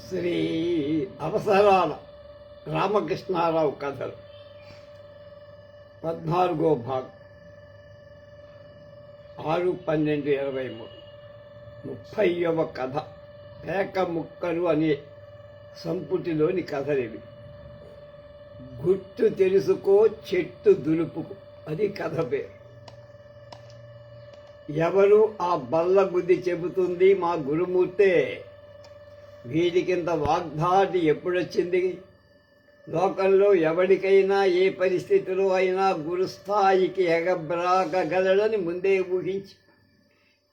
శ్రీ అవసరాల రామకృష్ణారావు కథలు 14వ భాగం 6/12/23 30వ కథ పేక ముక్కలు అనే సంపుటిలోని కథలివి. గుర్తు తెలుసుకో చెట్టు దులుపుకు, అది కథ పేరు. ఎవరు ఆ బల్ల బుద్ధి చెబుతుంది? మా గురుమూర్తే. వీడికింత వాగ్దాటి ఎప్పుడొచ్చింది? లోకంలో ఎవరికైనా ఏ పరిస్థితిలో అయినా గురుస్థాయికి ఎగబ్రాకగలడని ముందే ఊహించి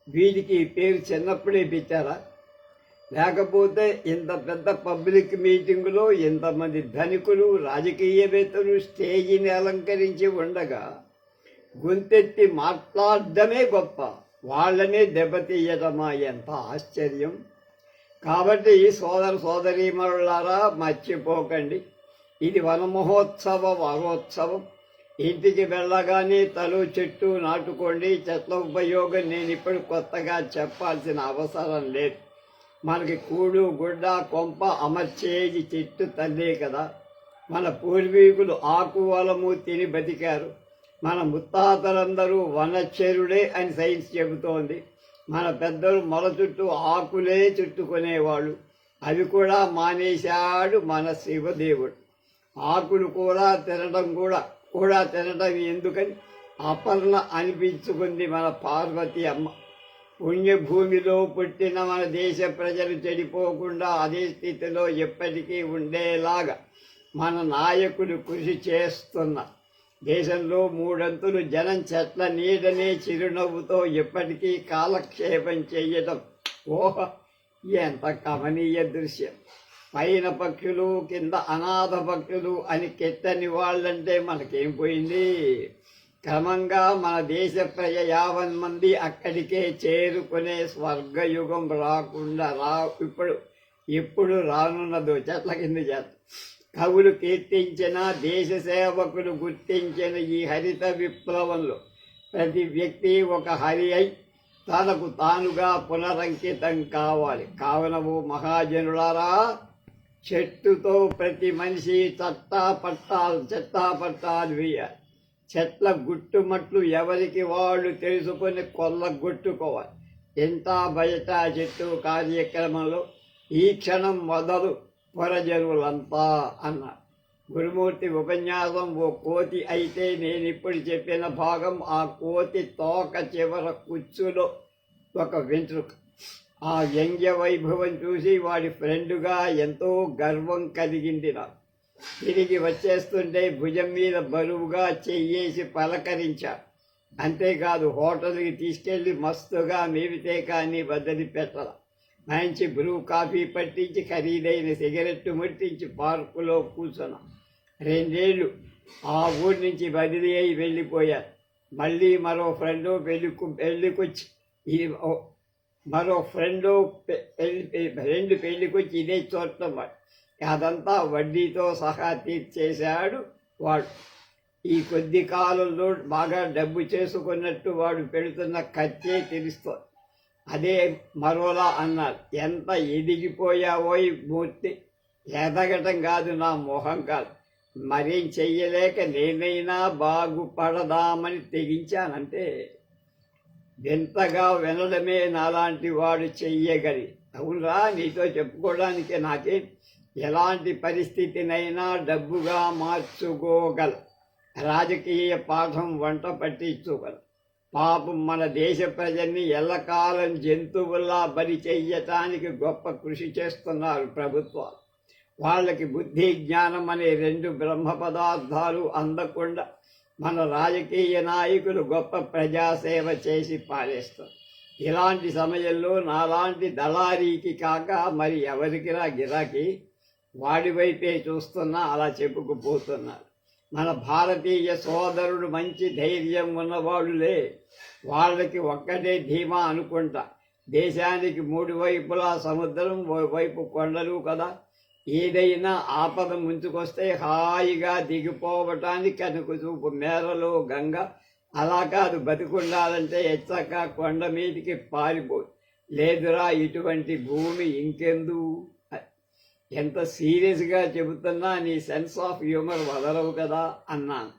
వీడికి పేరు చిన్నప్పుడే పెట్టారా? లేకపోతే ఇంత పెద్ద పబ్లిక్ మీటింగులో ఇంతమంది ధనికులు రాజకీయవేత్తలు స్టేజీని అలంకరించి ఉండగా గొంతెత్తి మాట్లాడడమే గొప్ప, వాళ్ళనే దెబ్బతీయటమా? ఎంత ఆశ్చర్యం! కాబట్టి సోదర సోదరీమణులారా, మర్చిపోకండి, ఇది వనమహోత్సవ వారోత్సవం. ఇంటికి వెళ్ళగానే తలో చెట్టు నాటుకోండి. చెట్ల ఉపయోగం నేను ఇప్పుడు కొత్తగా చెప్పాల్సిన అవసరం లేదు. మనకి కూడు గుడ్డ కొంప అమర్చేది చెట్టు తల్లే కదా. మన పూర్వీకులు ఆకు వలము తిని బతికారు. మన ముత్తాతలందరూ వనచరుడే అని సైన్స్ చెబుతోంది. మన పెద్దలు మొల చుట్టూ ఆకులే చుట్టుకునేవాళ్ళు. అవి కూడా మానేశాడు మన శివదేవుడు. ఆకులు కూడా తినడం ఎందుకని అపర్ణ అనిపించుకుంది మన పార్వతి అమ్మ. పుణ్యభూమిలో పుట్టిన మన దేశ ప్రజలు చెడిపోకుండా అదే స్థితిలో ఎప్పటికీ ఉండేలాగా మన నాయకులు కృషి చేస్తున్నారు. దేశంలో 3 అంతులు జనం చెట్ల నీడనే చిరునవ్వుతో ఎప్పటికీ కాలక్షేపం చెయ్యటం ఓహ, ఎంత కమనీయ దృశ్యం! పైన పక్షులు, కింద అనాథ పక్షులు అని కెట్టని వాళ్ళంటే మనకేం పోయింది? క్రమంగా మన దేశ ప్రజ 50 మంది అక్కడికే చేరుకునే స్వర్గయుగం రాకుండా ఇప్పుడు రానున్నదో చెట్ల కింద చేత కవులు కీర్తించిన, దేశ సేవకులు గుర్తించిన ఈ హరిత విప్లవంలో ప్రతి వ్యక్తి ఒక హరి అయి తనకు తానుగా పునరంకితం కావాలి. కావున మహాజనులారా, చెట్టుతో ప్రతి మనిషి చెత్తా పట్టాలు వేయాలి. చెట్ల గుట్టుమట్లు ఎవరికి వాళ్ళు తెలుసుకొని కొల్లగొట్టుకోవాలి. ఎంత బయట చెట్టు కార్యక్రమంలో ఈ క్షణం మొదలు పురజనులంతా అన్నారు. గురుమూర్తి ఉపన్యాసం ఓ కోతి అయితే నేనిప్పుడు చెప్పిన భాగం ఆ కోతి తోక చివర కుచ్చులో ఒక వెంట్రుక. ఆ వ్యంగ్య వైభవం చూసి వాడి ఫ్రెండుగా ఎంతో గర్వం కలిగింది నాకు. తిరిగి వచ్చేస్తుంటే భుజం మీద బరువుగా చెయ్యేసి పలకరించాడు. అంతేకాదు, హోటల్కి తీసుకెళ్లి మస్తుగా మేవితే కానీ వదిలి పెట్టాల. మంచి బ్రూ కాఫీ పట్టించి ఖరీదైన సిగరెట్టు ముట్టించి పార్కులో కూర్చున్నాం. 2 ఏళ్ళు ఆ ఊరి నుంచి బదిలీ అయి వెళ్ళిపోయారు. మళ్ళీ మరో ఫ్రెండు పెళ్ళికొచ్చి పెళ్ళికొచ్చి ఇదే చూడటం వాడు. అదంతా వడ్డీతో సహా తీర్చేశాడు వాడు. ఈ కొద్ది కాలంలో బాగా డబ్బు చేసుకున్నట్టు వాడు పెడుతున్న ఖర్చే తెలుస్తోంది. అదే మరోలా అన్నారు, ఎంత ఎదిగిపోయావోయ్ మూర్తి! ఎదగటం కాదు, నా మొహం కాదు, మరేం చెయ్యలేక నేనైనా బాగుపడదామని తెగించానంటే. వింతగా వినడమే నాలాంటి వాడు చెయ్యగలి. అవునరా, నీతో చెప్పుకోవడానికి నాకే ఎలాంటి పరిస్థితినైనా డబ్బుగా మార్చుకోగల రాజకీయ పాఠం వంట పట్టించుకోగల. పాపం మన దేశ ప్రజల్ని ఎల్లకాలం జంతువుల్లా బలి చెయ్యటానికి గొప్ప కృషి చేస్తున్నారు ప్రభుత్వాలు. వాళ్ళకి బుద్ధి జ్ఞానం అనే 2 బ్రహ్మ పదార్థాలు అందకుండా మన రాజకీయ నాయకులు గొప్ప ప్రజాసేవ చేసి పారేస్తారు. ఇలాంటి సమయంలో నాలాంటి దళారీకి కాక మరి ఎవరికిరా గిరాకీ? వాడి వైపే చూస్తున్నా అలా చెప్పుకుపోతున్నారు. మన భారతీయ సోదరుడు మంచి ధైర్యం ఉన్నవాడులే. వాళ్ళకి ఒక్కటే ధీమా అనుకుంటా. దేశానికి 3 వైపులా సముద్రం, వైపు కొండలు కదా. ఏదైనా ఆపద ముంచుకొస్తే హాయిగా దిగిపోవటానికి కనుక చూపు మేరలో గంగ. అలా కాదు, బతికుండాలంటే ఎచ్చక కొండ మీదికి పారిపోయి. లేదురా, ఇటువంటి భూమి ఇంకెందు. ఎంత సీరియస్గా చెబుతున్నా నీ సెన్స్ ఆఫ్ హ్యూమర్ వదలవు కదా అన్నాను.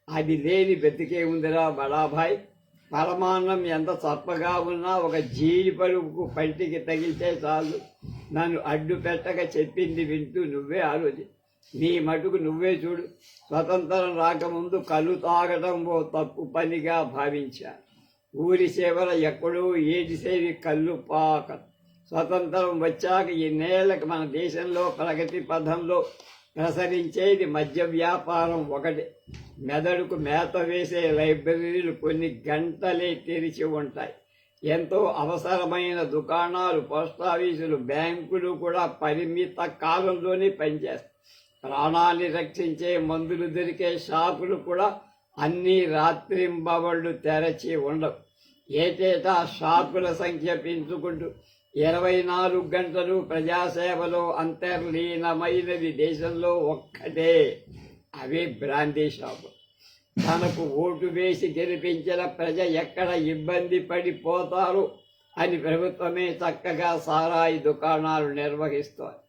అది లేని బ్రతికే ఉందిరా బడాభాయ్. పరమాన్నం ఎంత చప్పగా ఉన్నా ఒక జీడి పరుపుకు పంటికి తగిలితే చాలు. నన్ను అడ్డు పెట్టక చెప్పింది వింటూ నువ్వే ఆలోచి. నీ మటుకు నువ్వే చూడు. స్వతంత్రం రాకముందు కళ్ళు తాగడం ఓ తప్పు పనిగా భావించా. ఊరి సేవల ఎక్కడో ఏడిసేవి కళ్ళు పాక. స్వతంత్రం వచ్చాక ఈ నేలకు మన దేశంలో ప్రగతి పథంలో ప్రసరించేది మద్య వ్యాపారం ఒకటి. మెదడుకు మేత వేసే లైబ్రరీలు కొన్ని గంటలే తెరిచి ఉంటాయి. ఎంతో అవసరమైన దుకాణాలు, పోస్టాఫీసులు, బ్యాంకులు కూడా పరిమిత కాలంలోనే పనిచేస్తాయి. ప్రాణాన్ని రక్షించే మందులు దొరికే షాపులు కూడా అన్ని రాత్రింబవళ్ళు తెరచి ఉండవు. ఏటేటా షాపుల సంఖ్య పెంచుకుంటూ 24 గంటలు ప్రజాసేవలో అంతర్లీనమైనది దేశంలో ఒక్కటే, అవే బ్రాందీ షాపు. తనకు ఓటు వేసి గెలిపించిన ప్రజ ఎక్కడ ఇబ్బంది పడిపోతారు అని ప్రభుత్వమే చక్కగా సారాయి దుకాణాలు నిర్వహిస్తోంది.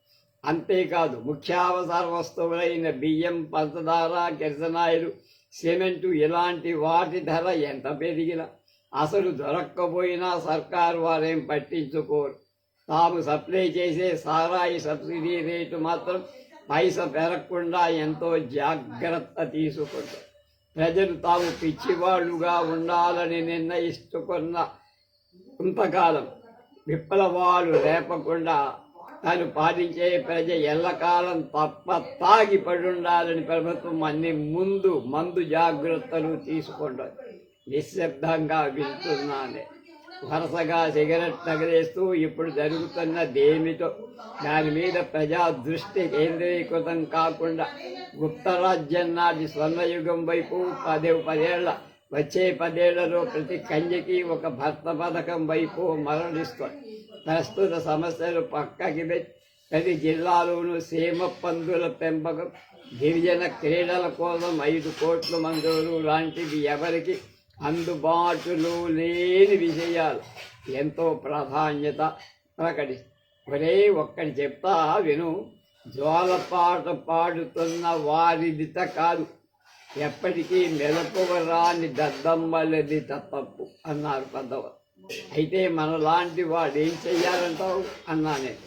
అంతేకాదు ముఖ్యావసర వస్తువులైన బియ్యం, పంచదార, కిరసనాయిలు, సిమెంటు ఇలాంటి వాటి ధర ఎంత పెరిగినా అసలు దొరక్కపోయినా సర్కారు వారేం పట్టించుకోరు. తాము సప్లై చేసే సారాయి సబ్సిడీ రేటు మాత్రం పైసా పెరగకుండా ఎంతో జాగ్రత్త తీసుకుంటారు. ప్రజలు తాము పిచ్చివాళ్లుగా ఉండాలని నిర్ణయిస్తుకున్న కొంతకాలం విప్లవాలు రేపకుండా తాను పాటించే ప్రజ ఎల్లకాలం తప్ప తాగి పడుండాలని ప్రభుత్వం అన్ని మందు జాగ్రత్తలు తీసుకుంటుంది. నిశ్శబ్దంగా వింటున్నానే. వరుసగా సిగరెట్ తగిలేస్తూ ఇప్పుడు జరుగుతున్నదేమిటో దాని మీద ప్రజా దృష్టి కేంద్రీకృతం కాకుండా గుప్తరాజ్యం నాటి స్వర్ణయుగం వైపు 10 ఏళ్లలో ప్రతి కన్యకి ఒక భర్త పథకం వైపు మరణిస్తుంది. ప్రస్తుత సమస్యలు పక్కకి ప్రతి జిల్లాలోనూ సీమ పందుల పెంపకం, గిరిజన క్రీడల కోసం 5 కోట్ల మంజూరు లాంటివి ఎవరికి అందుబాటులో లేని విషయాలు ఎంతో ప్రాధాన్యత ప్రకటిస్తాయి. ఒక్కటి చెప్తా విను. జ్వాలపాట పాడుతున్న వారిదిత కాదు, ఎప్పటికీ మెలకువరాని దద్దమ్మలది తప్పు అన్నారు పెద్దవారు. అయితే మనలాంటి వాడు ఏం చెయ్యాలంటావు అన్నా నేను.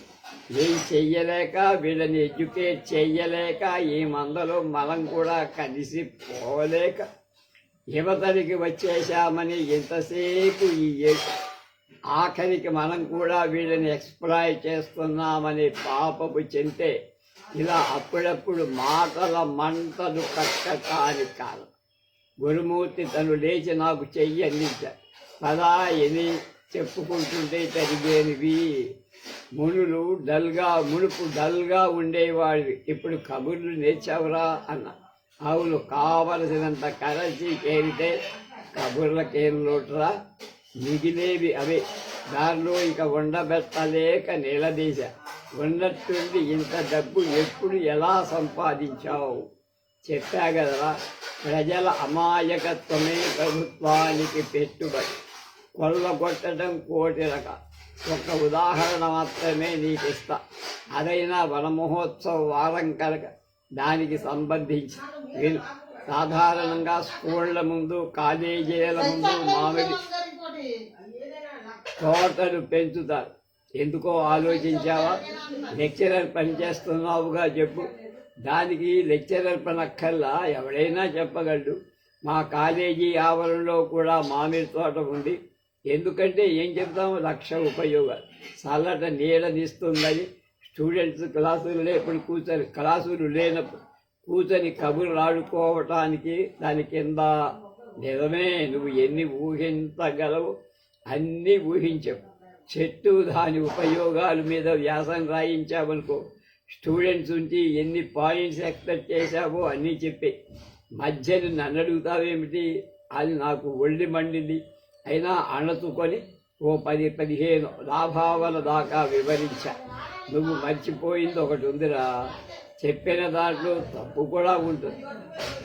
ఏం చెయ్యలేక, వీళ్ళని ఎడ్యుకేట్ చెయ్యలేక, ఈ మందలో మనం కూడా కలిసి పోలేక యువతనికి వచ్చేసామని ఎంతసేపు ఆఖరికి మనం కూడా వీళ్ళని ఎక్స్ప్లాయిట్ చేస్తున్నామని పాపపు చెంతే ఇలా అప్పుడప్పుడు మాటల మంటలు కట్టకాని కాలం. గురుమూర్తి తను లేచి నాకు చెయ్యి అందించారు. పదా ఎని చెప్పుకుంటుంటే జరిగేనివి. మునుపు డల్గా ఉండేవాడివి, ఇప్పుడు కబుర్లు నేర్చావురా అన్న. అవును, కావలసినంత కరెన్సీ కేరితే కబుర్లకేం లోటురా, మిగిలేవి అవే. దారిలో ఇక ఉండబెట్టలేక నిలదీశ. ఉన్నట్టుండి ఇంత డబ్బు ఎప్పుడు ఎలా సంపాదించావు? చెప్పా కదరా, ప్రజల అమాయకత్వమే ప్రభుత్వానికి పెట్టుబడి. కొల్లగొట్టడం కోటి రకాలు. ఒక ఉదాహరణ మాత్రమే నీకు ఇస్తా. అదైనా వనమహోత్సవ వారం కనుక దానికి సంబంధించి వీళ్ళు సాధారణంగా స్కూళ్ళ ముందు, కాలేజీల ముందు మామిడి తోటలు పెంచుతారు. ఎందుకో ఆలోచించావా? లెక్చరర్ పనిచేస్తున్నావుగా చెప్పు. దానికి లెక్చరర్ పనక్కల్లా ఎవడైనా చెప్పగలడు. మా కాలేజీ ఆవరణలో కూడా మామిడి తోట ఉంది. ఎందుకంటే ఏం చెప్తాము, 1,00,000 ఉపయోగాలు. చల్లట నీడనిస్తుందని స్టూడెంట్స్ క్లాసులు లేనప్పుడు కూర్చొని కబుర్లు ఆడుకోవటానికి దాని కింద. నిజమే, నువ్వు ఎన్ని ఊహించగలవు అన్నీ ఊహించవు. చెట్టు దాని ఉపయోగాల మీద వ్యాసం రాయించావనుకో, స్టూడెంట్స్ నుంచి ఎన్ని పాయింట్స్ ఎక్స్పెక్ట్ చేశావో అన్నీ చెప్పి మధ్యని నన్ను అడుగుతావేమిటి? అది నాకు ఒళ్ళి మండింది. అయినా అణచుకొని ఓ 10-15 లాభావల దాకా వివరించా. నువ్వు మర్చిపోయింది ఒకటి ఉందిరా, చెప్పిన దాంట్లో తప్పు కూడా ఉంటుంది.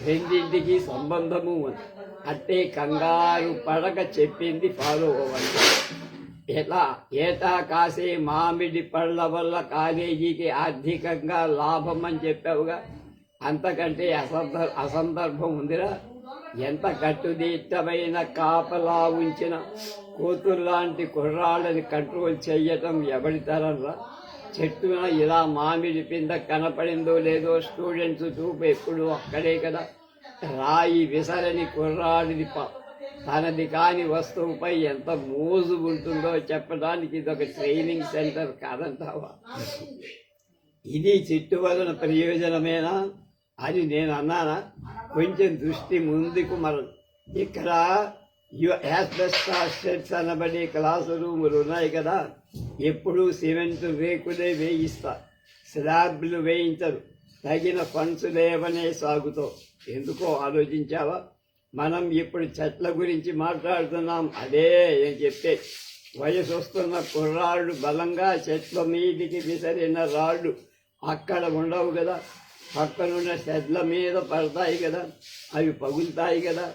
రెండింటికి సంబంధము ఉంది. అట్టే కంగారు పడక చెప్పింది ఫాలో అవ్వండి. ఎలా ఏటా కాసే మామిడి పళ్ళ వల్ల కాలేజీకి ఆర్థికంగా లాభం అని చెప్పావుగా, అంతకంటే అసందర్భం ఉందిరా. ఎంత కట్టుదిట్టమైన కాపలా ఉంచిన కూతుర్లాంటి కుర్రాళ్ళని కంట్రోల్ చెయ్యటం ఎవరి తరంరా. చెట్టున ఇలా మామిడి పింద కనపడిందో లేదో స్టూడెంట్స్ చూపు ఎప్పుడు అక్కడే కదా. రాయి విసరని కుర్రాడిది తనది కాని వస్తువుపై ఎంత మోజు ఉంటుందో చెప్పడానికి ఇదొక ట్రైనింగ్ సెంటర్ కాదంటావా? ఇది చెట్టు వలన ప్రయోజనమేనా అని నేను అన్నానా? కొంచెం దృష్టి ముందుకు ఇక్కడ యాస్బెస్టాస్ షెడ్స్ అనబడే క్లాసు రూములు ఉన్నాయి కదా, ఎప్పుడూ సిమెంట్ రేకులే వేయిస్తారు, స్లాబ్లు వేయించరు. తగిన ఫండ్స్ లేవనే సాగుతావు. ఎందుకో ఆలోచించావా? మనం ఇప్పుడు చెట్ల గురించి మాట్లాడుతున్నాం. అదే నేను చెప్పే, వయసు వస్తున్న కుర్రాళ్ళు బలంగా చెట్ల మీదికి విసిరిన రాళ్ళు అక్కడ ఉండవు కదా, పక్కనున్న షెడ్ల మీద పడతాయి కదా, అవి పగులుతాయి కదా.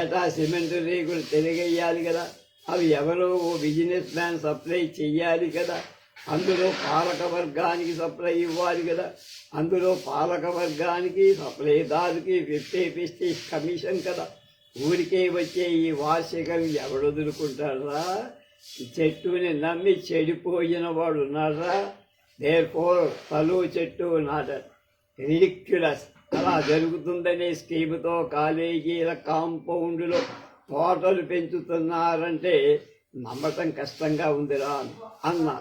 ఏటా సిమెంట్ రేకులు తిరిగేయాలి కదా, అవి ఎవరో ఓ బిజినెస్ మ్యాన్ సప్లై చెయ్యాలి కదా. అందులో పాలక వర్గానికి సప్లై ఇవ్వాలి కదా. అందులో పాలక వర్గానికి సప్లైదారుకి 50-50 కమిషన్ కదా. ఊరికే వచ్చే ఈ వార్షికం ఎవడు వదులుకుంటారా? చెట్టుని నమ్మి చెడిపోయిన వాడు ఉన్నారా? దేర్ఫోర్ తలు చెట్టు నాటారు. రిడిక్యులస్. అలా జరుగుతుందనే స్కీముతో కాలేజీల కాంపౌండ్లో తోటలు పెంచుతున్నారంటే నమ్మటం కష్టంగా ఉందిరా అన్నా.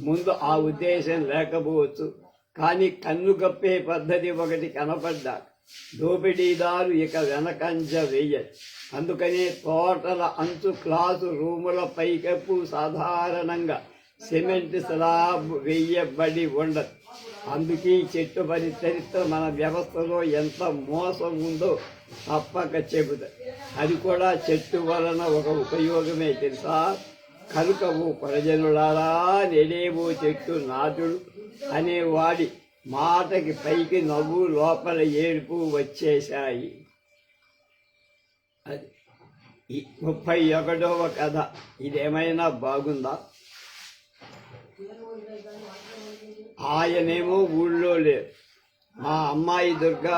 ముందు ఆ ఉద్దేశం లేకపోవచ్చు, కానీ కన్ను కప్పే పద్ధతి ఒకటి కనపడ్డా దోపిడీదారు ఇక వెనకంజ వేయరు. అందుకనే తోటల అంచు క్లాసు రూముల పైకప్పు సాధారణంగా సిమెంట్ స్లాబ్ వేయబడి ఉండదు. అందుకే చెట్టు పని చరిత్ర మన వ్యవస్థలో ఎంత మోసం ఉందో తప్పక చెబుతా. అది కూడా చెట్టు వలన ఒక ఉపయోగమే తెలుసా? కనుక ఓ ప్రజనులారా, నేనేవో చెట్టు నాటుడు అనేవాడి మాటకి పైకి నవ్వు లోపల ఏడుపు వచ్చేశాయి. అది 31వ కథ. ఇదేమైనా బాగుందా? ఆయనేమో ఊళ్ళో లేరు. మా అమ్మాయి దుర్గా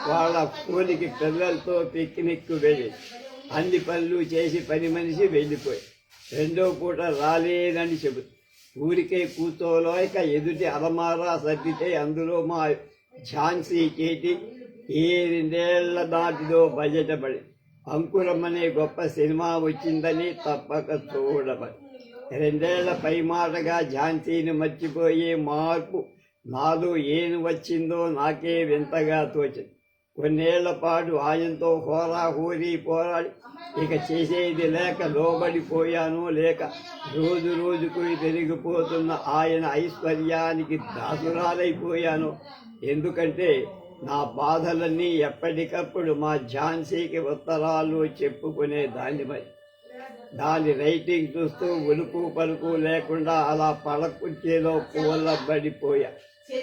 వాళ్ళ స్కూల్కి పిల్లలతో పిక్నిక్ వెళ్ళి అన్ని పనులు చేసి పని మనిషి వెళ్ళిపోయి రెండో పూట రాలేదని చెబుతూ ఊరికే కూర్చోలేక ఎదుటి అలమారా సర్దితే అందులో మా ఝాన్సీ చేతి ఏ 2 ఏళ్ల దాటిదో బయటపడి అంకురమ్మనే గొప్ప సినిమా వచ్చిందని తప్పక చూడబడి 2 ఏళ్ల పై మాటగా ఝాన్సీని మర్చిపోయే మార్పు నాలో ఏం వచ్చిందో నాకే వింతగా తోచింది. కొన్నేళ్ల పాటు ఆయనతో హోరాహోరీ పోరాడి ఇక చేసేది లేక లోబడిపోయాను, లేక రోజు రోజుకు పెరిగిపోతున్న ఆయన ఐశ్వర్యానికి దాసురాలైపోయాను. ఎందుకంటే నా బాధలన్నీ ఎప్పటికప్పుడు మా ఝాన్సీకి ఉత్తరాలు చెప్పుకునే దానిపై దాని రైటింగ్ చూస్తూ ఉలుపు పలుకు లేకుండా అలా పడకుర్చీలో కూలబడిపోయా.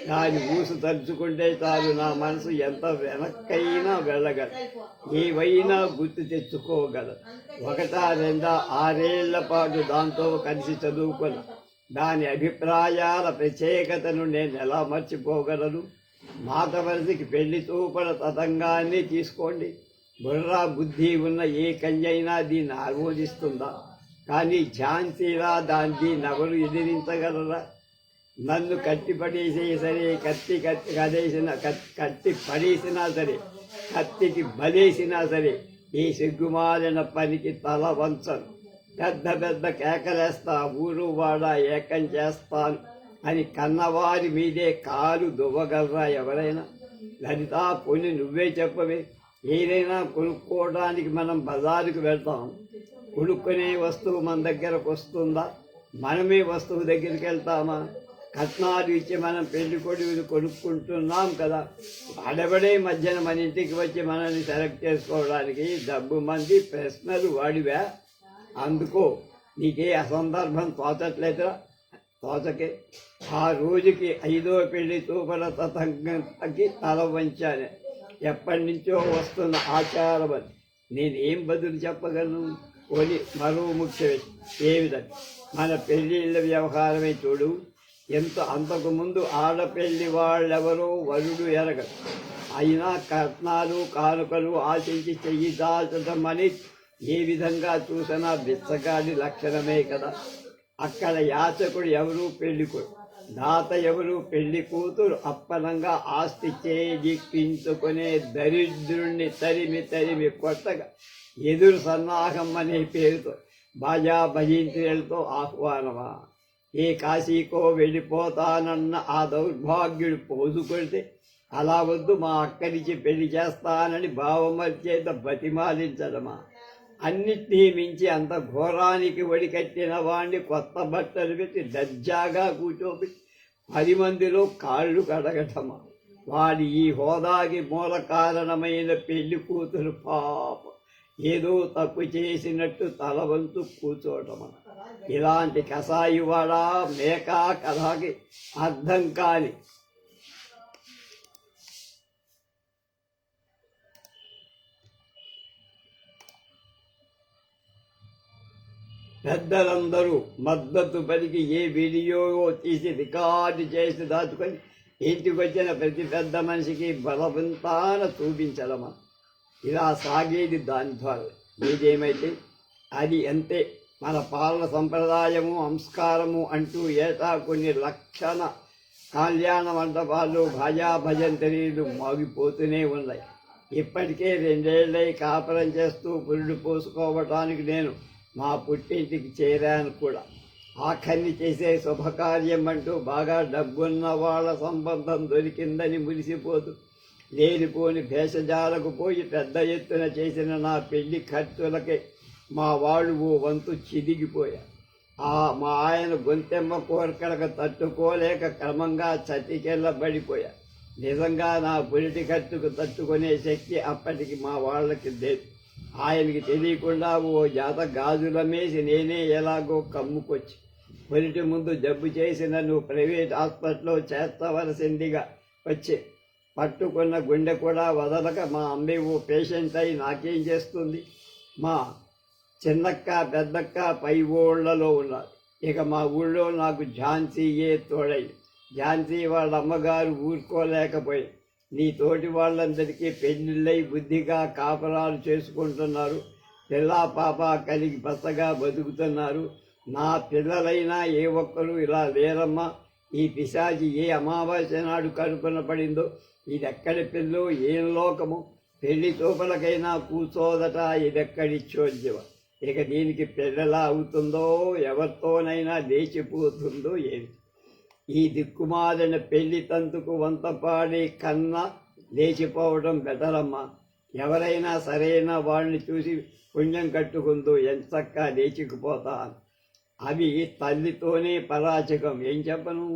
దాని ఊసు తలుచుకుంటే చాలు నా మనసు ఎంత వెనక్కైనా వెళ్ళగలదు, ఏవైనా గుర్తు తెచ్చుకోగలదు. 1-2 6 ఏళ్ల పాటు దాంతో కలిసి చదువుకున్నా. దాని అభిప్రాయాల ప్రత్యేకతను నేను ఎలా మర్చిపోగలను? మాట వరసకి పెళ్లి చూపల తతంగాన్ని తీసుకోండి. బుర్రా బుద్ధి ఉన్న ఏ కన్యైనా దీన్ని ఆమోదిస్తుందా? కానీ ఝాన్సీలా దీన్ని ఎవరు ఎదిరించగలరా? నన్ను కత్తి పడేసే సరే, కత్తి పడేసినా సరే, కత్తికి బలేసినా సరే ఈ సిగ్గుమాలిన పనికి తల వంచను. పెద్ద పెద్ద కేకలేస్తా, ఊరు వాడ ఏకం చేస్తాను అని కన్నవారి మీదే కాలు దువ్వగలరా ఎవరైనా? లలితా, పోనీ నువ్వే చెప్పవే. ఏదైనా కొనుక్కోవడానికి మనం బజారుకు వెళ్తాం. కొనుక్కునే వస్తువు మన దగ్గరకు వస్తుందా? మనమే వస్తువు దగ్గరికి వెళ్తామా? కట్నాలు ఇచ్చి మనం పెళ్లి కొడుకుని కొనుక్కుంటున్నాం కదా. వాడెవడే మధ్యన మన ఇంటికి వచ్చి మనల్ని సెలెక్ట్ చేసుకోవడానికి? డబ్బు మంది ప్రశ్నలు వాడివా? అందుకో నీకే అసందర్భం తోచట్లేదురా? తోచకే. ఆ రోజుకి 5వ పెళ్లి చూపల తతంగకి తల వంచాను. ఎప్పటి నుంచో వస్తున్న ఆచారం అది. నేనేం బదులు చెప్పగలను? పోని మరో ముఖ్య విషయం ఏ విధంగా మన పెళ్ళిళ్ళ వ్యవహారమే చూడు. అంతకుముందు ఆడపెళ్లి వాళ్ళెవరో వరుడు ఎరగదు. అయినా కట్నాలు కానుకలు ఆశించి చెయ్యి దాచడం అని ఏ విధంగా చూసినా బిచ్చగాడి లక్షణమే కదా. అక్కడ యాచకుడు ఎవరు పెళ్లికొడు, దాత ఎవరు పెళ్లి కూతురు. అప్పనంగా ఆస్తి చేజిక్కించుకునే దరిద్రుణ్ణి తరిమి తరిమి కొట్టగా ఎదురు సన్నాహం అనే పేరుతో బాజా భజంత్రులతో ఆహ్వానమా. ఏ కాశీకో వెళ్ళిపోతానన్న ఆ దౌర్భాగ్యుడు పోజు కొడితే అలా వద్దు మా అక్కడికి పెళ్లి చేస్తానని బావమరి చేత బతిమాలించడమా. అన్నిటినీ మించి అంత ఘోరానికి వడికట్టిన వాణ్ణి కొత్త బట్టలు పెట్టి దర్జాగా కూర్చోబెట్టి 10 మందిలో కాళ్ళు కడగటమా. వాడి ఈ హోదాకి మూల కారణమైన పెళ్లి కూతురు పాప ఏదో తప్పు చేసినట్టు తలవంతు కూర్చోటమా. ఇలాంటి కసాయివాడ మేకా కథకి అర్థం కాని పెద్దలందరూ మద్దతు పలికి ఏ వీడియో తీసి రికార్డు చేసి దాచుకొని ఇంటికి వచ్చిన ప్రతి పెద్ద మనిషికి బలవంతాన చూపించడమా. ఇలా సాగేది దాని ద్వారా. ఏదేమైతే అది అంతే. మన పాలన సంప్రదాయము సంస్కారము అంటూ ఏటా కొన్ని లక్షల కళ్యాణ మండపాలు భాజా భజంతరీలు మాగిపోతూనే ఉన్నాయి. ఇప్పటికే 2 ఏళ్ళై కాపురం చేస్తూ పురుడు పోసుకోవటానికి నేను మా పుట్టింటికి చేరాను కూడా. ఆఖరిని చేసే శుభకార్యం అంటూ బాగా డబ్బున్న వాళ్ళ సంబంధం దొరికిందని మురిసిపోతూ లేనిపోని భేషజాలకు పోయి పెద్ద ఎత్తున చేసిన నా పెళ్లి ఖర్చులకే మా వాళ్ళు ఓ వంతు చిదిగిపోయారు. మా ఆయన గొంతెమ్మ కోరికలకు తట్టుకోలేక క్రమంగా చతికెళ్ళబడిపోయారు. నిజంగా నా పురిటి ఖర్చుకు తట్టుకునే శక్తి అప్పటికి మా వాళ్ళకి లేదు. ఆయనకి తెలియకుండా ఓ జాత గాజుల మేసి నేనే ఎలాగో కమ్ముకొచ్చి పురిటి ముందు జబ్బు చేసి నన్ను ప్రైవేట్ హాస్పిటల్లో చేర్చవలసిందిగా వచ్చి పట్టుకున్న గుండె కూడా వదలక మా అమ్మే ఓ పేషెంట్ అయి నాకేం చేస్తుంది. మా చిన్నక్క పెద్దక్క పై ఊళ్ళలో ఉన్నారు. ఇక మా ఊళ్ళో నాకు ఝాన్సీయే తోడైంది. ఝాన్సీ వాళ్ళ అమ్మగారు ఊరుకోలేకపోయి నీ తోటి వాళ్ళందరికీ పెళ్ళిళ్ళై బుద్ధిగా కాపరాలు చేసుకుంటున్నారు. పిల్లా పాప కలిగి బసగా బతుకుతున్నారు. నా పిల్లలైనా ఏ ఒక్కరు ఇలా లేరమ్మా. ఈ పిశాచి ఏ అమావాస్య నాడు కనుకొన పడిందో, ఇదెక్కడి పిల్లో ఏం లోకము. పెళ్లి చూపలకైనా కూర్చోదట, ఇదెక్కడి చోద్యమ. ఇక దీనికి పెళ్ళెలా అవుతుందో, ఎవరితోనైనా లేచిపోతుందో ఏమి. ఈ దిక్కుమాలిన పెళ్లి తంతుకు వంతపాడి కన్నా లేచిపోవడం బెటరమ్మా. ఎవరైనా సరైన వాళ్ళని చూసి పుణ్యం కట్టుకుందో ఎంచక్కా లేచిపోతా. అవి తల్లితోనే పరాచకం. ఏం చెప్పను.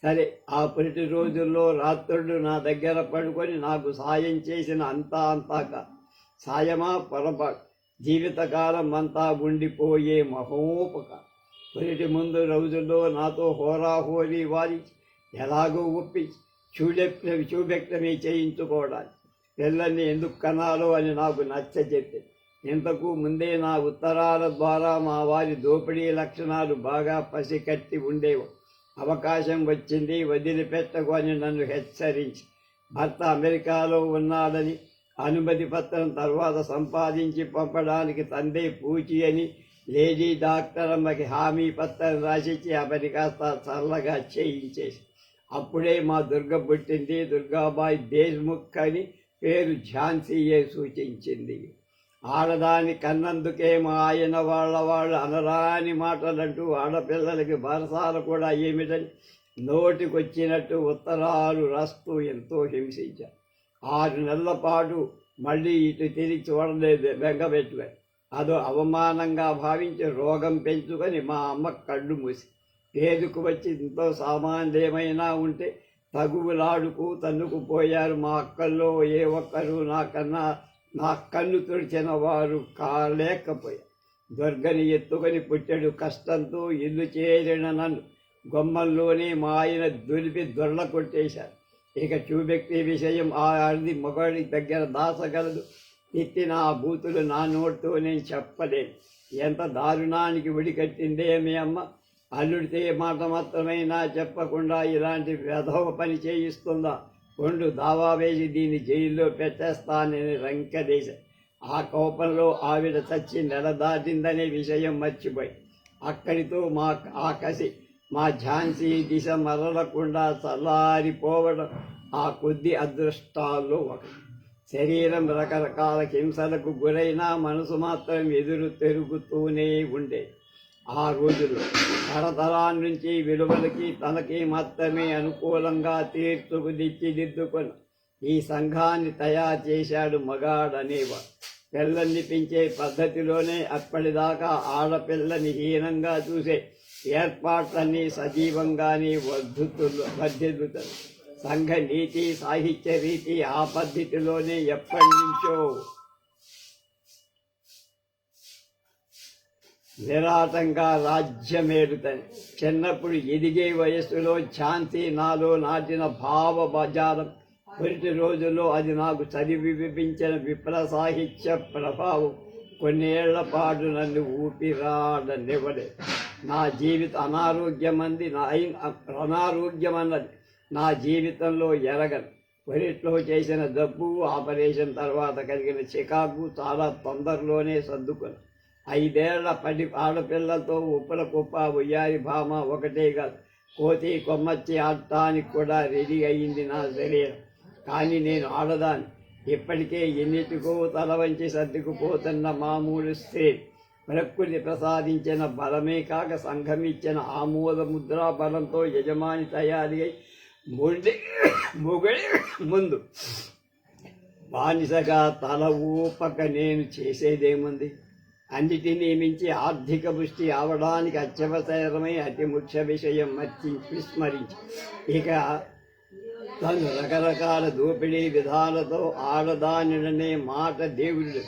సరే, ఆ ప్రతి రోజుల్లో రాత్రుడు నా దగ్గర పడుకొని నాకు సాయం చేసిన అంతాక సాయమా పొరపాటు జీవితకాలం అంతా ఉండిపోయే మహోపక. ప్రతి ముందు రోజుల్లో నాతో హోరాహోరీ వారి ఎలాగో ఒప్పి చూపెక్టమీ చేయించుకోవడానికి పిల్లల్ని ఎందుకు కనాలో అని నాకు నచ్చజెప్పి ఇంతకు ముందే నా ఉత్తరాల ద్వారా మా వారి దోపిడీ లక్షణాలు బాగా పసికట్టి ఉండేవి. అవకాశం వచ్చింది వదిలిపెట్టకు అని నన్ను హెచ్చరించి భర్త అమెరికాలో ఉన్నాడని అనుమతి పత్రం తర్వాత సంపాదించి పంపడానికి తండ్రి పూచి అని లేడీ డాక్టర్ అమ్మకి హామీ పత్రం రాసిచ్చి అమెరికా చల్లగా చేయించేసి అప్పుడే మా దుర్గ పుట్టింది. దుర్గాబాయి దేశ్ముఖ్ అని పేరు ఝాన్సీయే సూచించింది. ఆడదాని కన్నందుకే మా ఆయన వాళ్ళు అనరాని మాటలంటూ ఆడపిల్లలకి భరసాలు కూడా ఏమిటని నోటికొచ్చినట్టు ఉత్తరాలు రాస్తూ ఎంతో హింసించారు. 6 నెలల పాటు మళ్ళీ ఇటు తిరిగి చూడలేదు. బెంగపెట్టుకొని అదో అవమానంగా భావించి రోగం పెంచుకొని మా అమ్మ కళ్ళు మూసి పేరుకు వచ్చి ఇంట్లో సామాన్లు ఏమైనా ఉంటే తగువులాడుకు తన్నుకుపోయారు. మా అక్కల్లో ఏ ఒక్కరు నా కన్ను తుడిచిన వారు కాలేకపోయారు. దుర్గని ఎత్తుకొని పుట్టెడు కష్టంతో ఇల్లు చేరిన నన్ను గొమ్మల్లోనే మా ఆయన దులిపి దొరల కొట్టేశారు. ఇక చూపెక్టే విషయం ఆ అడిది మగవాడి దగ్గర దాచగలదు. తిట్టిన ఆ బూతులు నా నోటితో నేను చెప్పలేను. ఎంత దారుణానికి ఉడికట్టిందే మీ అమ్మ. అల్లుడితే మాట మాత్రమైనా చెప్పకుండా ఇలాంటి వెధవ పని చేయిస్తుందా? కొండు దావా వేసి దీన్ని జైల్లో పెట్టేస్తానని రంకదేశ. ఆ కోపంలో ఆవిడ చచ్చి నెల దాటిందనే విషయం మర్చిపోయి అక్కడితో ఆ కసి మా ఝాన్సీ దిశ మరలకుండా చల్లారిపోవడం ఆ కొద్ది అదృష్టాల్లో ఒకటి. శరీరం రకరకాల హింసలకు గురైనా మనసు మాత్రం ఎదురు తిరుగుతూనే ఉండే. ఆ రోజుల్లో తరతరాల నుంచి విలువలకి తనకి మాత్రమే అనుకూలంగా తీర్చుకు దిచ్చిదిద్దుకొని ఈ సంఘాన్ని తయారు చేశాడు మగాడనేవాడు. పిల్లల్ని పెంచే పద్ధతిలోనే అప్పటిదాకా ఆడపిల్లని హీనంగా చూసే ఏర్పాట్లన్నీ సజీవంగానే వర్ధిల్లుతాయి. సంఘ నీతి సాహిత్య రీతి ఆ పద్ధతిలోనే ఎప్పటి నుంచో నిరాటంగా రాజ్యమేలుతాయి. చిన్నప్పుడు ఎదిగే వయస్సులో ఝాన్సీ నాలో నాటిన భావ బజారం కొద్ది రోజుల్లో అది నాకు చదివి వినిపించిన విప్లవ సాహిత్య ప్రభావం కొన్నేళ్ల పాటు నన్ను ఊపిరాడనివ్వలే. నా జీవిత అనారోగ్యమన్నది నా జీవితంలో ఎరగను. కొరిట్లో చేసిన జబ్బు, ఆపరేషన్ తర్వాత కలిగిన చికాకు చాలా తొందరలోనే సర్దుకుని 5 ఏళ్ల ఆడపిల్లలతో ఉప్పుల కుప్ప ఉయ్యారి భామ ఒకటే కాదు, కోతి కొమ్మచ్చి ఆడటానికి కూడా రెడీ అయింది నా శరీరం. కానీ నేను ఆడదాన్ని. ఇప్పటికే ఎన్నిటికో తల వంచి సర్దుకుపోతున్న మామూలు స్త్రీ. ప్రకృతి ప్రసాదించిన బలమే కాక సంఘమిచ్చిన ఆమోద ముద్రా బలంతో యజమాని తయారీ అయి మొగుడి ముందు బానిసగా తల ఊపక నేను చేసేదేముంది? అన్నిటినీ మించి ఆర్థిక పుష్టి అవడానికి అత్యవసరమై అతి ముఖ్య విషయం విస్మరించి ఇక తను రకరకాల దోపిడీ విధాలతో ఆడదానిననే మాట దేవుడు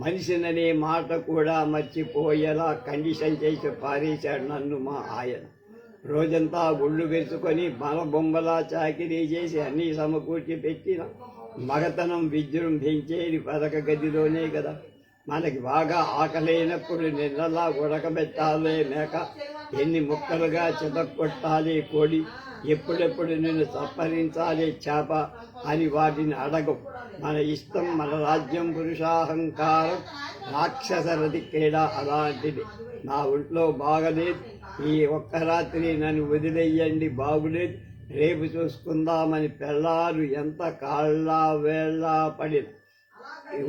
మనిషిననే మాట కూడా మర్చిపోయేలా కండిషన్ చేసి పారేశాడు నన్ను మా ఆయన. రోజంతా ఒళ్ళు వెరుచుకొని బొమ్మలా చాకిరీ చేసి అన్నీ సమకూర్చి పెట్టిన మగతనం విజృంభించేది పథక గదిలోనే కదా. మనకి బాగా ఆకలైనప్పుడు నిన్నలా ఉడకబెట్టాలే మేక, ఎన్ని ముక్కలుగా చితక్కొట్టాలి కోడి, ఎప్పుడెప్పుడు నిన్ను సప్పరించాలి చేప అని వాటిని అడగం. మన ఇష్టం, మన రాజ్యం, పురుషాహంకారం, రాక్షస రతి క్రీడ అలాంటిది. నా ఒంట్లో బాగలేదు, ఈ ఒక్క రాత్రి నన్ను వదిలేయండి, బాగులేదు, రేపు చూసుకుందామని పెళ్ళాలు ఎంత కాళ్ళ వేళ్ళ పడిన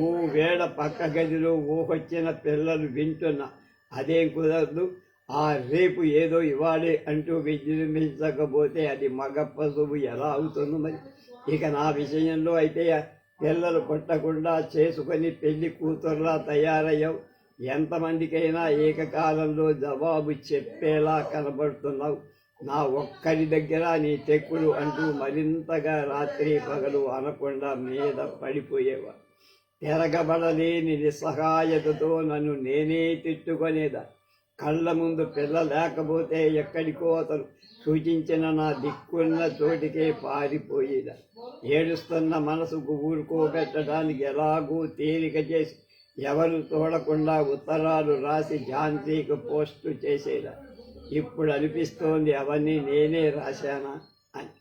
ఓ వేళ పక్క గదిలో ఊహొచ్చిన పిల్లలు వింటున్నా. అదేం కుదరదు, ఆ రేపు ఏదో ఇవ్వాలి అంటూ విజృంభించకపోతే అది మగ పశువు ఎలా అవుతుంది మరి? ఇక నా విషయంలో అయితే పిల్లలు కొట్టకుండా చేసుకొని పెళ్లి కూతుర్లా తయారయ్యావు. ఎంతమందికైనా ఏకకాలంలో జవాబు చెప్పేలా కనబడుతున్నావు. నా ఒక్కరి దగ్గర నీ తెక్కులు అంటూ మరింతగా రాత్రి పగలు అనకుండా మీద పడిపోయేవా. తిరగబడలేని నిస్సహాయతతో నన్ను నేనే తిట్టుకొనేదా. కళ్ళ ముందు పిల్ల లేకపోతే ఎక్కడికో అతను సూచించిన నా దిక్కున్న చోటికే పారిపోయేదా. ఏడుస్తున్న మనసుకు ఊరుకోబెట్టడానికి ఎలాగూ తేలిక చేసి ఎవరు చూడకుండా ఉత్తరాలు రాసి ఝాన్సీకి పోస్టు చేసేదా. ఇప్పుడు అనిపిస్తోంది అవన్నీ నేనే రాశానా అని.